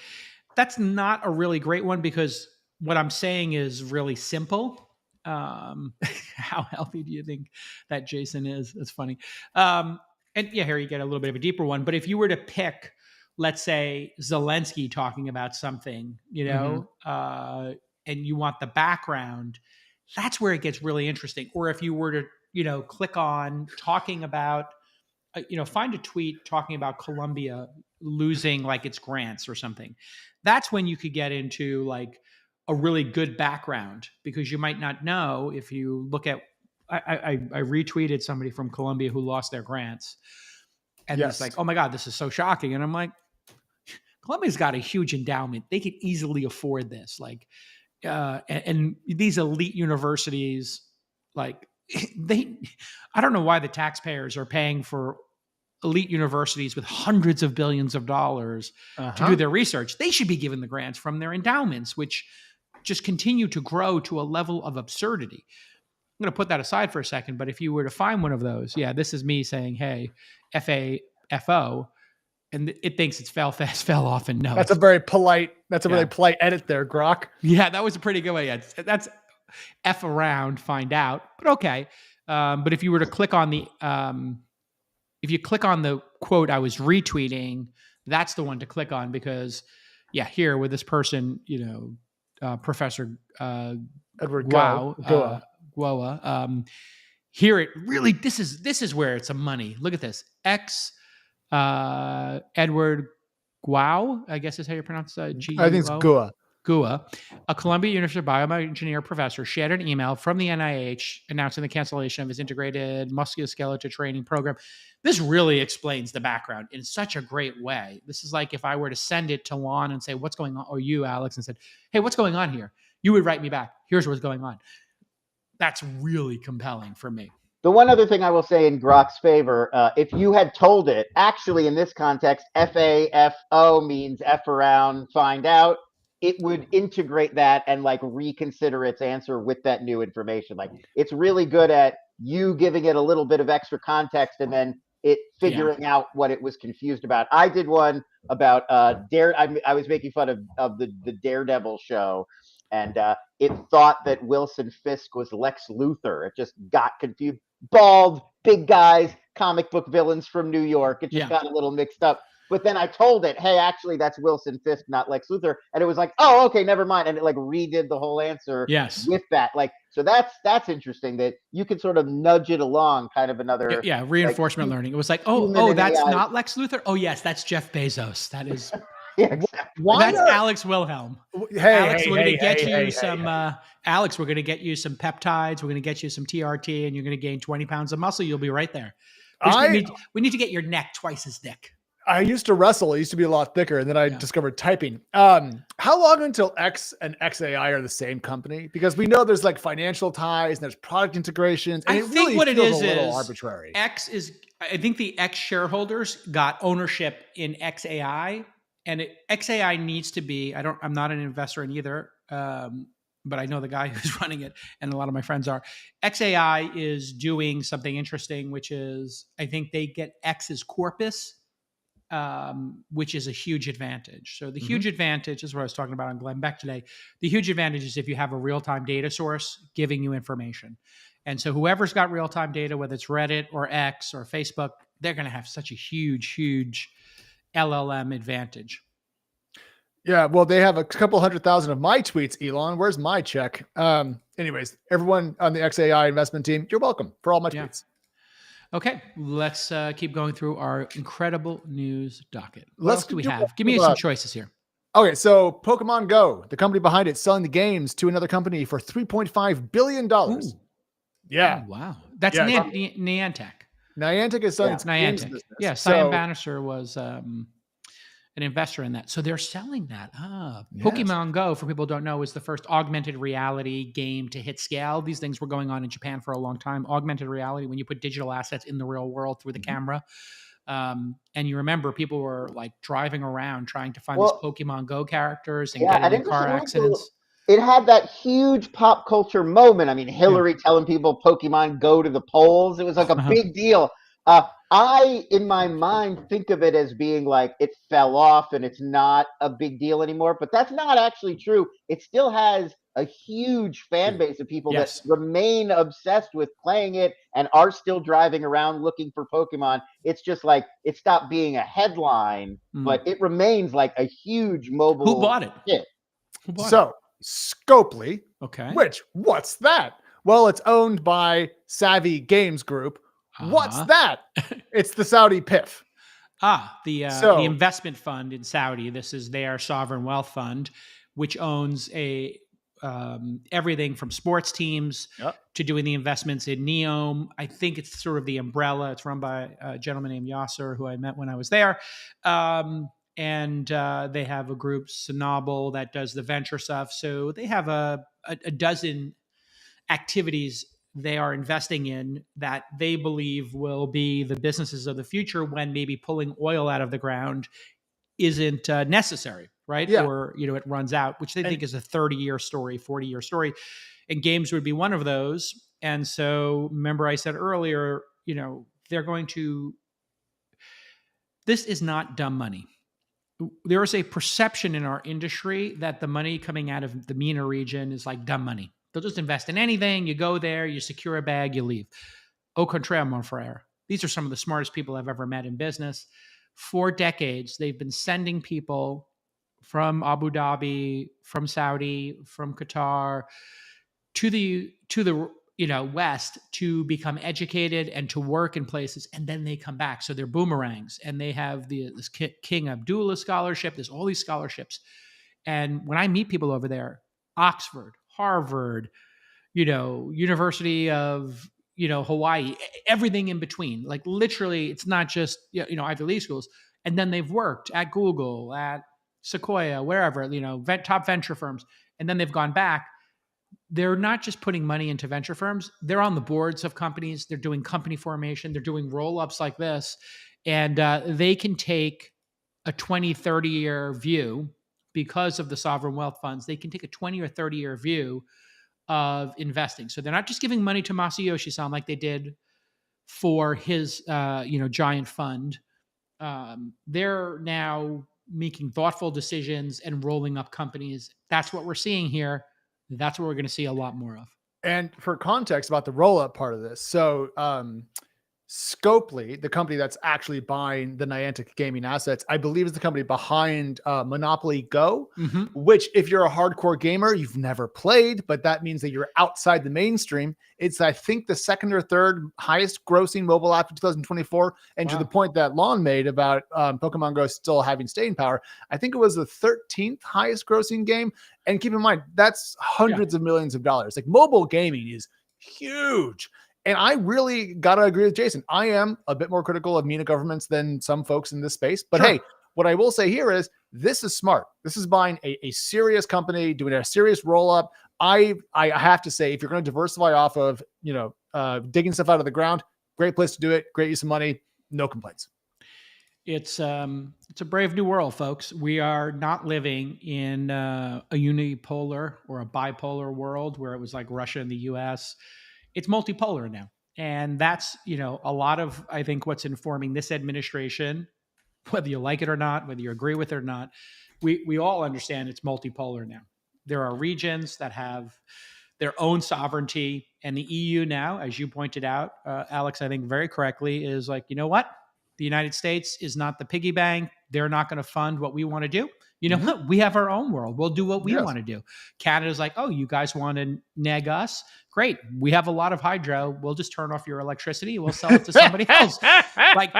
That's not a really great one because what I'm saying is really simple. How healthy do you think that Jason is? That's funny. And yeah, here you get a little bit of a deeper one. But if you were to pick, let's say, Zelensky talking about something, and you want the background, that's where it gets really interesting. Or if you were to, click on talking about, find a tweet talking about Colombia losing like its grants or something. That's when you could get into like a really good background, because you might not know if you look at, I retweeted somebody from Colombia who lost their grants. And it's like, oh my God, this is so shocking. And I'm like, Columbia's got a huge endowment. They could easily afford this. Like, and these elite universities, like I don't know why the taxpayers are paying for elite universities with hundreds of billions of dollars to do their research. They should be given the grants from their endowments, which just continue to grow to a level of absurdity. I'm going to put that aside for a second, but if you were to find one of those, this is me saying, hey, FAFO, and it thinks it's fail fast, fell off, and no. That's a very polite, really polite edit there, Grok. Yeah, that was a pretty good way. Yeah, that's F around, find out, but okay. But if you were to click on the, if you click on the quote I was retweeting, that's the one to click on, because here with this person, Professor Edward Goa. Here it really, this is where it's a money. Look at this. Edward Guo, I guess is how you pronounce it. I think it's Goa. Gua, a Columbia University bioengineer professor, shared an email from the NIH announcing the cancellation of his integrated musculoskeletal training program. This really explains the background in such a great way. This is like if I were to send it to Lon and say, what's going on? Or you, Alex, and said, hey, what's going on here? You would write me back. Here's what's going on. That's really compelling for me. The one other thing I will say in Grok's favor, if you had told it, actually in this context, FAFO means F around, find out, it would integrate that and like reconsider its answer with that new information. Like it's really good at you giving it a little bit of extra context and then it figuring out what it was confused about. I did one about I was making fun of the Daredevil show, and it thought that Wilson Fisk was Lex Luthor. It just got confused. Bald, big guys, comic book villains from New York. It just got a little mixed up. But then I told it, hey, actually, that's Wilson Fisk, not Lex Luthor. And it was like, oh, okay, never mind. And it like redid the whole answer with that. Like, so that's interesting that you can sort of nudge it along, kind of another. Yeah, reinforcement learning. It was like, oh, that's not Lex Luthor. Oh, yes, that's Jeff Bezos. That is. Exactly. That's Alex Wilhelm. Alex, we're going to get you some. Alex, we're going to get you some peptides. We're going to get you some TRT, and you're going to gain 20 pounds of muscle. You'll be right there. We need to get your neck twice as thick. I used to wrestle. It used to be a lot thicker, and then I discovered typing. How long until X and XAI are the same company? Because we know there's like financial ties and there's product integrations. And I think what it is a little arbitrary. I think the X shareholders got ownership in XAI, and XAI needs to be. I'm not an investor in either, but I know the guy who's running it, and a lot of my friends are. XAI is doing something interesting, which is I think they get X's corpus. Which is a huge advantage. So the huge advantage is what I was talking about on Glenn Beck today. The huge advantage is if you have a real-time data source giving you information. And so whoever's got real-time data, whether it's Reddit or X or Facebook, they're going to have such a huge LLM advantage. Yeah, well, they have a couple 100,000 of my tweets, Elon. Where's my check? Anyways, everyone on the XAI investment team, you're welcome for all my tweets. Okay, let's keep going through our incredible news docket. What else do we have? Give me some choices here. Okay, so Pokemon Go, the company behind it, selling the games to another company for $3.5 billion. Ooh. Yeah. Oh, wow. That's Niantic. Niantic is selling its Niantic. games business. Yeah, Cyan Bannister was an investor in that. So they're selling that. Yes. Pokemon Go, for people who don't know, is the first augmented reality game to hit scale. These things were going on in Japan for a long time. Augmented reality, when you put digital assets in the real world through the camera. And you remember people were like driving around trying to find these Pokemon Go characters and getting in car accidents. It had that huge pop culture moment. I mean, Hillary telling people Pokemon Go to the polls. It was like a big deal. I, in my mind, think of it as being like it fell off and it's not a big deal anymore. But that's not actually true. It still has a huge fan base of people that remain obsessed with playing it and are still driving around looking for Pokemon. It's just like it stopped being a headline, but it remains like a huge mobile Who bought it? hit. So Scopely, which what's that? Well, it's owned by Savvy Games Group. What's that? It's the Saudi PIF. The investment fund in Saudi. This is their sovereign wealth fund, which owns everything from sports teams to doing the investments in Neom. I think it's sort of the umbrella. It's run by a gentleman named Yasser, who I met when I was there. And they have a group, Sonable, that does the venture stuff. So they have a dozen activities they are investing in that they believe will be the businesses of the future when maybe pulling oil out of the ground isn't necessary, right? Yeah. Or, it runs out, which they think is a 30-year story, 40-year story. And games would be one of those. And so remember I said earlier, they're going to, this is not dumb money. There is a perception in our industry that the money coming out of the MENA region is like dumb money. They'll just invest in anything. You go there, you secure a bag, you leave. Au contraire, mon frère. These are some of the smartest people I've ever met in business. For decades, they've been sending people from Abu Dhabi, from Saudi, from Qatar to the West to become educated and to work in places, and then they come back. So they're boomerangs, and they have this King Abdullah scholarship. There's all these scholarships. And when I meet people over there, Oxford, Harvard, University of, Hawaii, everything in between, like literally it's not just, Ivy League schools. And then they've worked at Google, at Sequoia, wherever, top venture firms. And then they've gone back. They're not just putting money into venture firms. They're on the boards of companies. They're doing company formation. They're doing roll-ups like this. And they can take a 20, 30-year view because of the sovereign wealth funds. They can take a 20 or 30-year view of investing. So they're not just giving money to Masayoshi-san like they did for his, giant fund. They're now making thoughtful decisions and rolling up companies. That's what we're seeing here. That's what we're going to see a lot more of. And for context about the roll-up part of this, so Scopely, the company that's actually buying the Niantic gaming assets, I believe is the company behind Monopoly Go, which if you're a hardcore gamer, you've never played, but that means that you're outside the mainstream. It's, I think, the second or third highest grossing mobile app in 2024. And to the point that Lon made about Pokemon Go still having staying power, I think it was the 13th highest grossing game. And keep in mind, that's hundreds of millions of dollars. Like mobile gaming is huge. And I really got to agree with Jason. I am a bit more critical of MENA governments than some folks in this space. But hey, what I will say here is this is smart. This is buying a serious company, doing a serious roll-up. I have to say, if you're going to diversify off of, digging stuff out of the ground, great place to do it. Great use of money. No complaints. It's a brave new world, folks. We are not living in a unipolar or a bipolar world where it was like Russia and the US. It's multipolar now. And that's, a lot of, I think, what's informing this administration, whether you like it or not, whether you agree with it or not, we all understand it's multipolar now. There are regions that have their own sovereignty, and the EU now, as you pointed out, Alex, I think very correctly, is like, you know what? The United States is not the piggy bank. They're not going to fund what we want to do. You know what? We have our own world. We'll do what we want to do. Canada's like, oh, you guys want to neg us? Great. We have a lot of hydro. We'll just turn off your electricity. We'll sell it to somebody else. Like,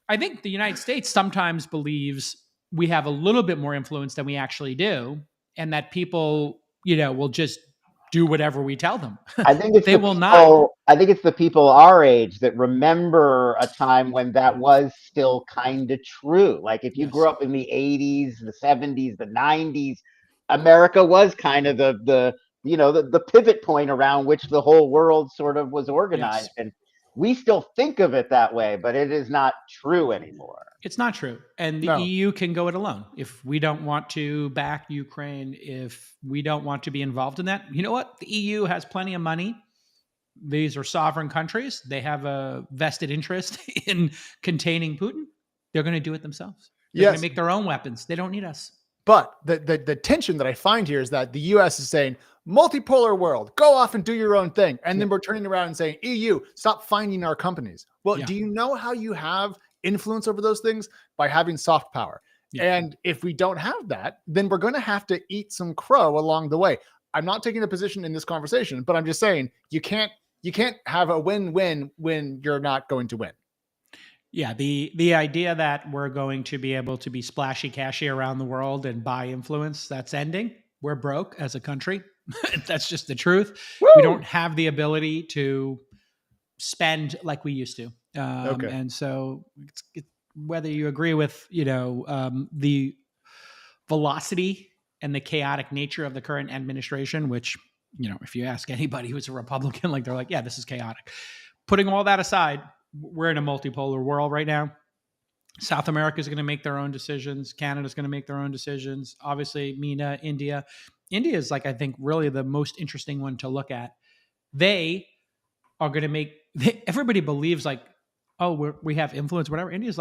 I think the United States sometimes believes we have a little bit more influence than we actually do, and that people, will just do whatever we tell them. I think it's they will not. I think it's the people our age that remember a time when that was still kind of true. Like if you grew up in the 80s, the 70s, the 90s, America was kind of the pivot point around which the whole world sort of was organized. And we still think of it that way, but it is not true anymore. It's not true. And the EU can go it alone. If we don't want to back Ukraine, if we don't want to be involved in that, you know what? The EU has plenty of money. These are sovereign countries. They have a vested interest in containing Putin. They're going to do it themselves. They're going to make their own weapons. They don't need us. But the tension that I find here is that the US is saying, multipolar world, go off and do your own thing. And then we're turning around and saying, EU, stop finding our companies. Well, do you know how you have influence over those things? By having soft power. And if we don't have that, then we're going to have to eat some crow along the way. I'm not taking a position in this conversation, but I'm just saying you can't have a win-win when you're not going to win. Yeah, the idea that we're going to be able to be splashy cashy around the world and buy influence, that's ending. We're broke as a country. That's just the truth. Woo! We don't have the ability to spend like we used to. And so whether you agree with, the velocity and the chaotic nature of the current administration, which, if you ask anybody who's a Republican, they're like, yeah, this is chaotic. Putting all that aside, we're in a multipolar world right now. South America is going to make their own decisions. Canada's going to make their own decisions. Obviously, MENA, India. India is I think really the most interesting one to look at. They are going to everybody believes we have influence, whatever. India's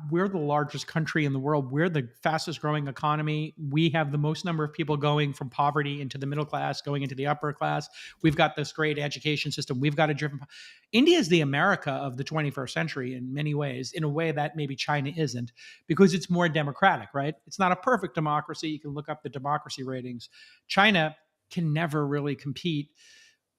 we're the largest country in the world. We're the fastest growing economy. We have the most number of people going from poverty into the middle class, going into the upper class. We've got this great education system. We've got India is the America of the 21st century in many ways, in a way that maybe China isn't, because it's more democratic, right? It's not a perfect democracy. You can look up the democracy ratings. China can never really compete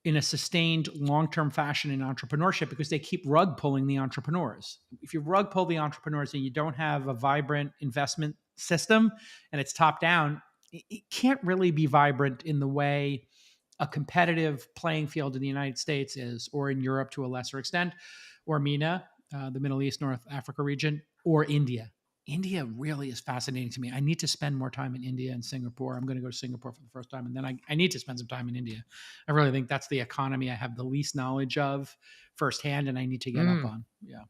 in a sustained long-term fashion in entrepreneurship because they keep rug pulling the entrepreneurs. If you rug pull the entrepreneurs and you don't have a vibrant investment system and it's top down, it can't really be vibrant in the way a competitive playing field in the United States is, or in Europe to a lesser extent, or MENA, the Middle East, North Africa region, or India. India really is fascinating to me. I need to spend more time in India and Singapore. I'm going to go to Singapore for the first time, and then I need to spend some time in India. I really think that's the economy I have the least knowledge of firsthand, and I need to get up on. Yeah.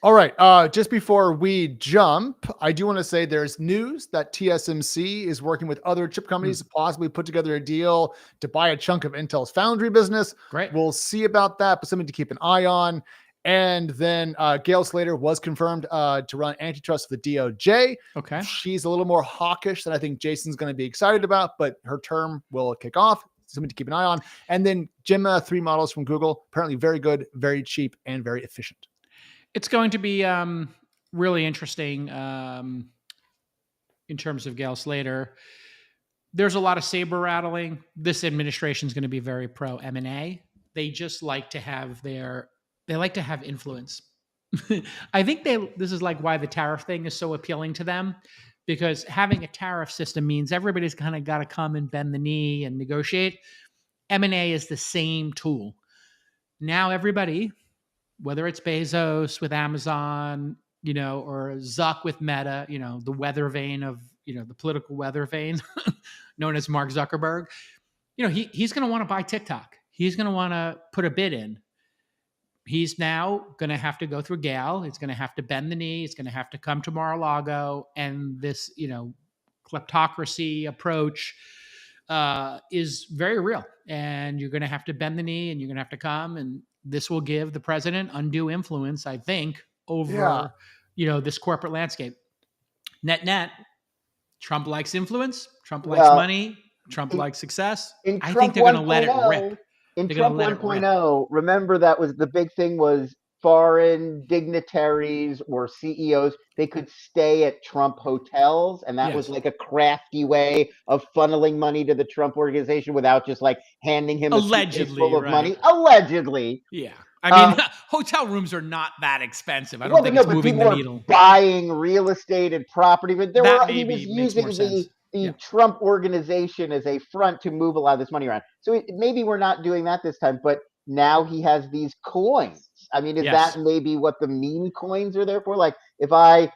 All right. Just before we jump, I do want to say there's news that TSMC is working with other chip companies to possibly put together a deal to buy a chunk of Intel's foundry business. Great. We'll see about that, but something to keep an eye on. And then Gail Slater was confirmed to run antitrust for the DOJ. Okay. She's a little more hawkish than I think Jason's going to be excited about, but her term will kick off. Something to keep an eye on. And then Gemma 3 models from Google, apparently very good, very cheap, and very efficient. It's going to be really interesting in terms of Gail Slater. There's a lot of saber rattling. This administration is going to be very pro M&A. They just like to have influence. I think this is why the tariff thing is so appealing to them, because having a tariff system means everybody's kind of got to come and bend the knee and negotiate. M&A is the same tool. Now everybody, whether it's Bezos with Amazon, or Zuck with Meta, the weather vane of, the political weather vane known as Mark Zuckerberg, he's going to want to buy TikTok. He's going to want to put a bid in. He's now going to have to go through Gail. He's going to have to bend the knee. He's going to have to come to Mar-a-Lago. And this, kleptocracy approach is very real. And you're going to have to bend the knee and you're going to have to come. And this will give the president undue influence, I think, over, this corporate landscape. Net, Trump likes influence. Trump likes money. Trump likes success. I think they're going to let it rip. In Trump 1.0, remember that was the big thing was foreign dignitaries or CEOs, they could stay at Trump hotels. And that was a crafty way of funneling money to the Trump organization without just handing him a suitcase full of money. Allegedly. Yeah. I mean, hotel rooms are not that expensive. I don't think it's moving the needle. Buying real estate and property, but he was using the Trump organization as a front to move a lot of this money around. So maybe we're not doing that this time, but now he has these coins. I mean, is that maybe what the meme coins are there for? Like, if I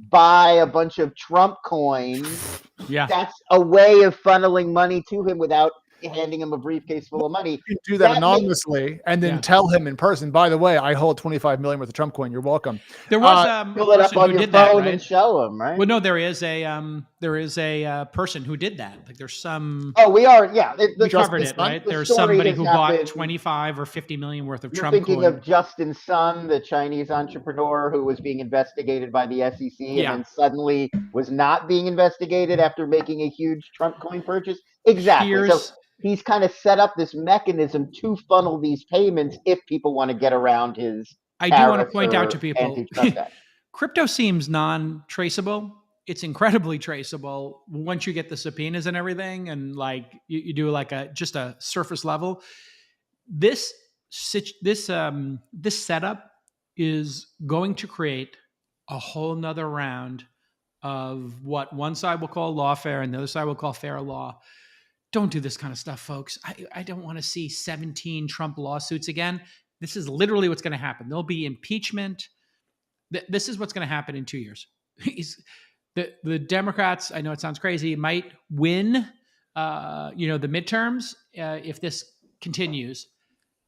buy a bunch of Trump coins, that's a way of funneling money to him without handing him a briefcase full of money. You can do that anonymously and then tell him in person, by the way, I hold 25 million worth of Trump coin. You're welcome. There was pull it up on your phone and show him, right? Well, no, there is a person who did that. Like there's some. Oh, we are. Yeah, we covered it, right? There's somebody who bought 25 or 50 million worth of Trump coin. You're thinking of Justin Sun, the Chinese entrepreneur who was being investigated by the SEC and then suddenly was not being investigated after making a huge Trump coin purchase. Exactly. So he's kind of set up this mechanism to funnel these payments if people want to get around his. I do want to point out to people, crypto seems non-traceable. It's incredibly traceable once you get the subpoenas and everything, and like you do like just a surface level. This setup is going to create a whole nother round of what one side will call lawfare and the other side will call fair law. Don't do this kind of stuff, folks. I don't want to see 17 Trump lawsuits again. This is literally what's going to happen. There'll be impeachment. This is what's going to happen in 2 years. The Democrats, I know it sounds crazy, might win, the midterms if this continues.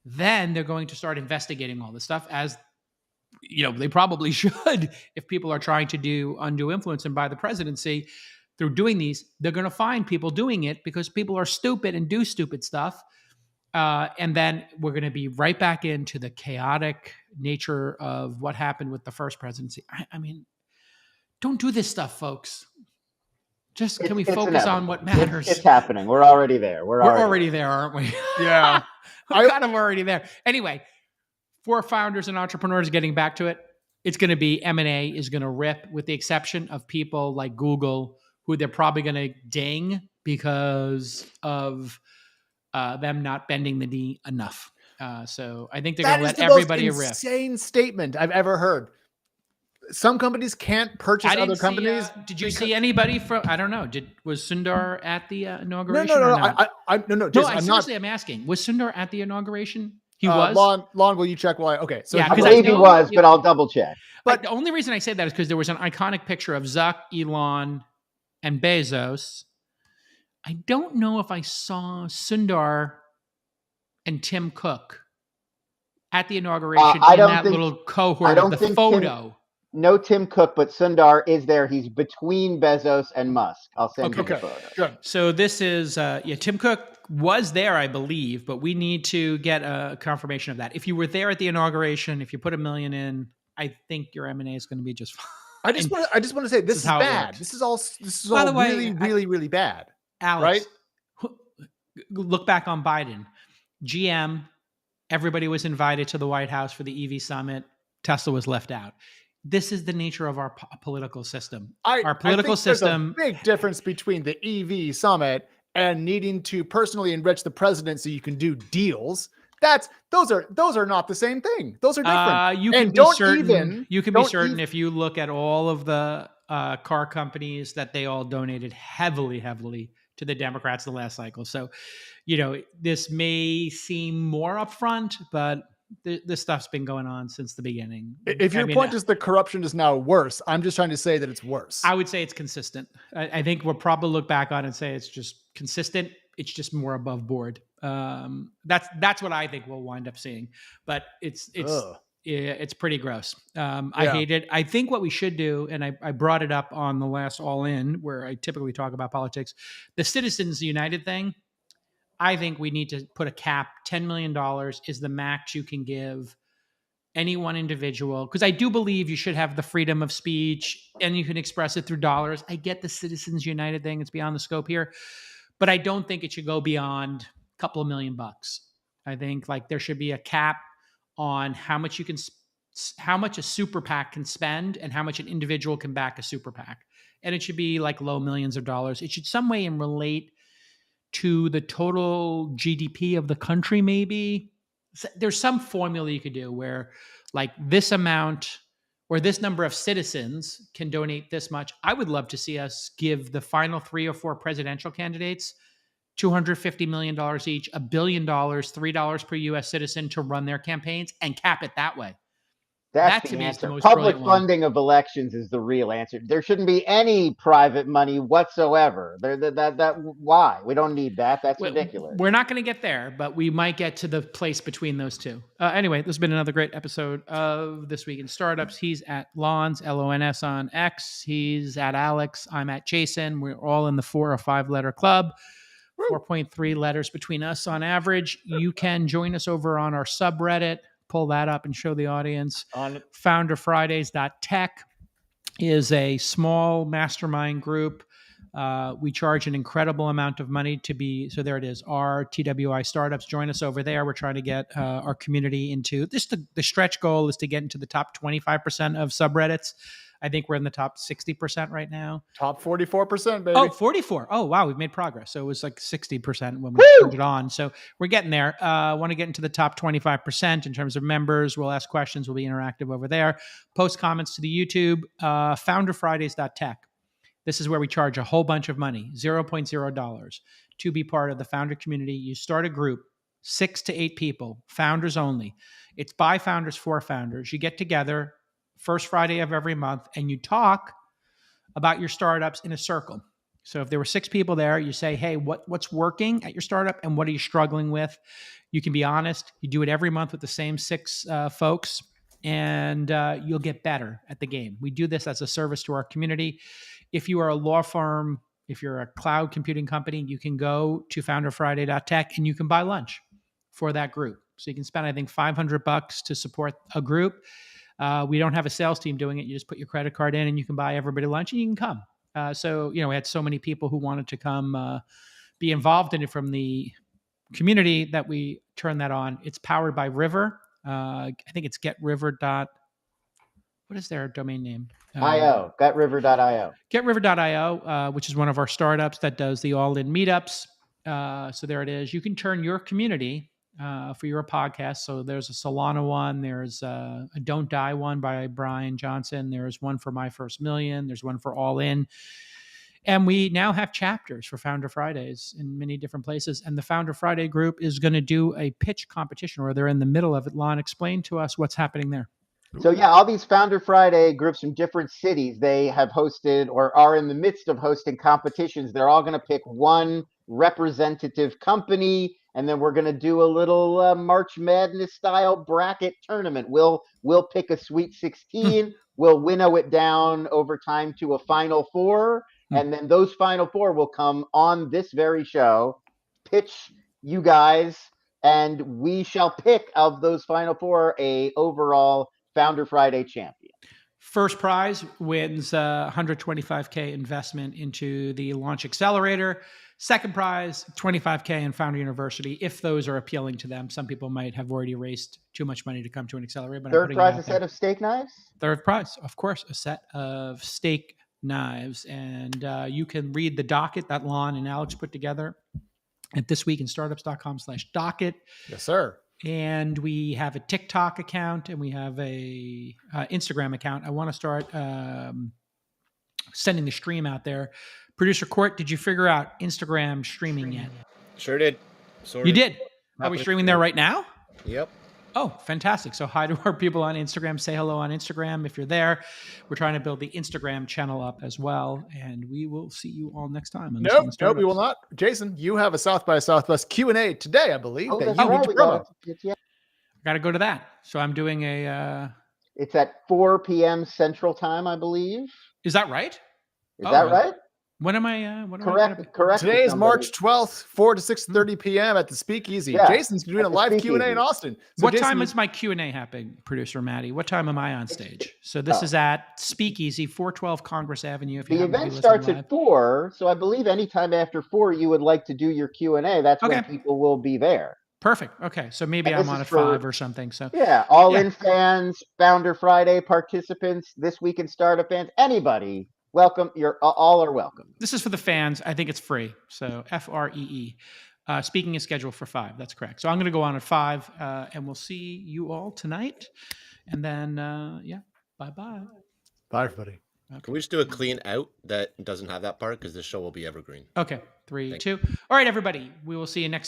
Then they're going to start investigating all this stuff, as they probably should if people are trying to do undue influence and buy the presidency. Through doing these, they're going to find people doing it because people are stupid and do stupid stuff. And then we're going to be right back into the chaotic nature of what happened with the first presidency. I mean, don't do this stuff, folks. Can we focus on what matters? It's happening. We're already there. We're already there, aren't we? Yeah. We're kind of already there. Anyway, for founders and entrepreneurs getting back to it, it's going to be M&A is going to rip, with the exception of people like Google, who they're probably going to ding because of them not bending the knee enough. So I think they're going to let everybody rip. Insane statement I've ever heard. Some companies can't purchase other companies. Did you see anybody from? I don't know. Was Sundar at the inauguration? No. I'm asking. Was Sundar at the inauguration? He was. Lon, will you check? Okay. So I believe he was, but I'll double check. But the only reason I say that is because there was an iconic picture of Zuck, Elon, and Bezos. I don't know if I saw Sundar and Tim Cook at the inauguration in that little cohort of the photo. No Tim Cook, but Sundar is there. He's between Bezos and Musk. I'll send you the photo. Good. So this is, Tim Cook was there, I believe, but we need to get a confirmation of that. If you were there at the inauguration, if you put $1 million in, I think your M&A is going to be just fine. I just want to say this is bad. This is all really bad. Alex, right? Look back on Biden. GM, everybody was invited to the White House for the EV summit. Tesla was left out. This is the nature of our political system. Our political system. There's a big difference between the EV summit and needing to personally enrich the president so you can do deals. Those are not the same thing. Those are different. You can be certain if you look at all of the car companies that they all donated heavily to the Democrats the last cycle. So, this may seem more upfront, but this stuff's been going on since the beginning. If your point is the corruption is now worse, I'm just trying to say that it's worse. I would say it's consistent. I think we'll probably look back on it and say it's just consistent. It's just more above board. That's what I think we'll wind up seeing. But it's pretty gross. I hate it. I think what we should do, and I brought it up on the last All In, where I typically talk about politics, the Citizens United thing. I think we need to put a cap. $10 million is the max you can give any one individual, because I do believe you should have the freedom of speech and you can express it through dollars. I get the Citizens United thing. It's beyond the scope here, but I don't think it should go beyond a couple of $1 million. I think there should be a cap on how much a super PAC can spend and how much an individual can back a super PAC. And it should be low millions of dollars. It should some way relate to the total GDP of the country, maybe. There's some formula you could do where this amount or this number of citizens can donate this much. I would love to see us give the final 3 or 4 presidential candidates $250 million each, $1 billion, $3 per U.S. citizen to run their campaigns and cap it that way. That to the me is the answer. most Public brilliant one. funding of elections is the real answer. There shouldn't be any private money whatsoever. Why? We don't need that. That's ridiculous. We're not going to get there, but we might get to the place between those two. Anyway, this has been another great episode of This Week in Startups. He's at Lons, Lons on X. He's at Alex. I'm at Jason. We're all in the 4 or 5 letter club. 4.3 letters between us on average. You can join us over on our subreddit. Pull that up and show the audience. On founderfridays.tech is a small mastermind group. We charge an incredible amount of money to be, so there it is, our TWI startups. Join us over there. We're trying to get our community into this. The stretch goal is to get into the top 25% of subreddits. I think we're in the top 60% right now. Top 44%, baby. Oh, 44. Oh, wow. We've made progress. So it was like 60% when we turned it on. So we're getting there. Want to get into the top 25% in terms of members. We'll ask questions. We'll be interactive over there. Post comments to the YouTube. Founderfridays.tech. This is where we charge a whole bunch of money, $0.0 to be part of the founder community. You start a group, 6 to 8 people, founders only. It's by founders for founders. You get together first Friday of every month, and you talk about your startups in a circle. So if there were 6 people there, you say, hey, what's working at your startup and what are you struggling with? You can be honest. You do it every month with the same 6 folks, and you'll get better at the game. We do this as a service to our community. If you are a law firm, if you're a cloud computing company, you can go to founderfriday.tech and you can buy lunch for that group. So you can spend, I think, $500 to support a group. We don't have a sales team doing it. You just put your credit card in and you can buy everybody lunch and you can come. So, we had so many people who wanted to come be involved in it from the community that we turned that on. It's powered by River. I think it's GetRiver. What is their domain name? IO, GetRiver.io. GetRiver.io, which is one of our startups that does the all-in meetups. So there it is. You can turn your community for your podcast. So there's a Solana one. There's a Don't Die one by Brian Johnson. There's one for My First Million. There's one for All In. And we now have chapters for Founder Fridays in many different places. And the Founder Friday group is going to do a pitch competition, or they're in the middle of it. Lon, explain to us what's happening there. So yeah, all these Founder Friday groups from different cities, they have hosted or are in the midst of hosting competitions. They're all going to pick one representative company, and then we're going to do a little March Madness style bracket tournament. We'll pick a Sweet 16. We'll winnow it down over time to a Final 4, and then those Final 4 will come on this very show, pitch you guys, and we shall pick of those Final 4 a overall Founder Friday champion. First prize wins $125K investment into the Launch Accelerator. Second prize, $25K in Founder University, if those are appealing to them. Some people might have already raised too much money to come to an accelerator. But third prize, a set of steak knives? Third prize, of course, a set of steak knives. And you can read the docket that Lon and Alex put together at thisweekinstartups.com/docket. Yes, sir. And we have a TikTok account and we have a Instagram account. I want to start sending the stream out there. Producer Court, did you figure out Instagram streaming yet? Sure did. You did? Are we streaming there right now? Yep. Oh, fantastic. So hi to our people on Instagram. Say hello on Instagram if you're there. We're trying to build the Instagram channel up as well. And we will see you all next time. Nope, we will not. Jason, you have a South by Southwest Q&A today, I believe. Oh, that that's you right. need to promote. I got to go to that. So I'm doing a... It's at 4 p.m. Central Time, I believe. Is that right? Is that right? When am I? Correct. Today is March 12th, 4 to 6:30 p.m. at the Speakeasy. Yeah, Jason's doing a live Q&A in Austin. So what time is my Q&A happening, Producer Maddie? What time am I on stage? So this is at Speakeasy, 412 Congress Avenue. If the event starts at 4, so I believe anytime after 4 you would like to do your Q&A. That's when people will be there. Perfect. Okay, so maybe I'm on at 5 or something. So yeah, all-in fans, Founder Friday participants, This Week in Startup fans, anybody. Welcome. You're all are welcome. This is for the fans. I think it's free. So FREE. Speaking is scheduled for 5. That's correct. So I'm going to go on at 5, and we'll see you all tonight. And then, Bye-bye. Bye, everybody. Okay. Can we just do a clean out that doesn't have that part? Because this show will be evergreen. Okay. 3, Thank 2. All right, everybody. We will see you next time.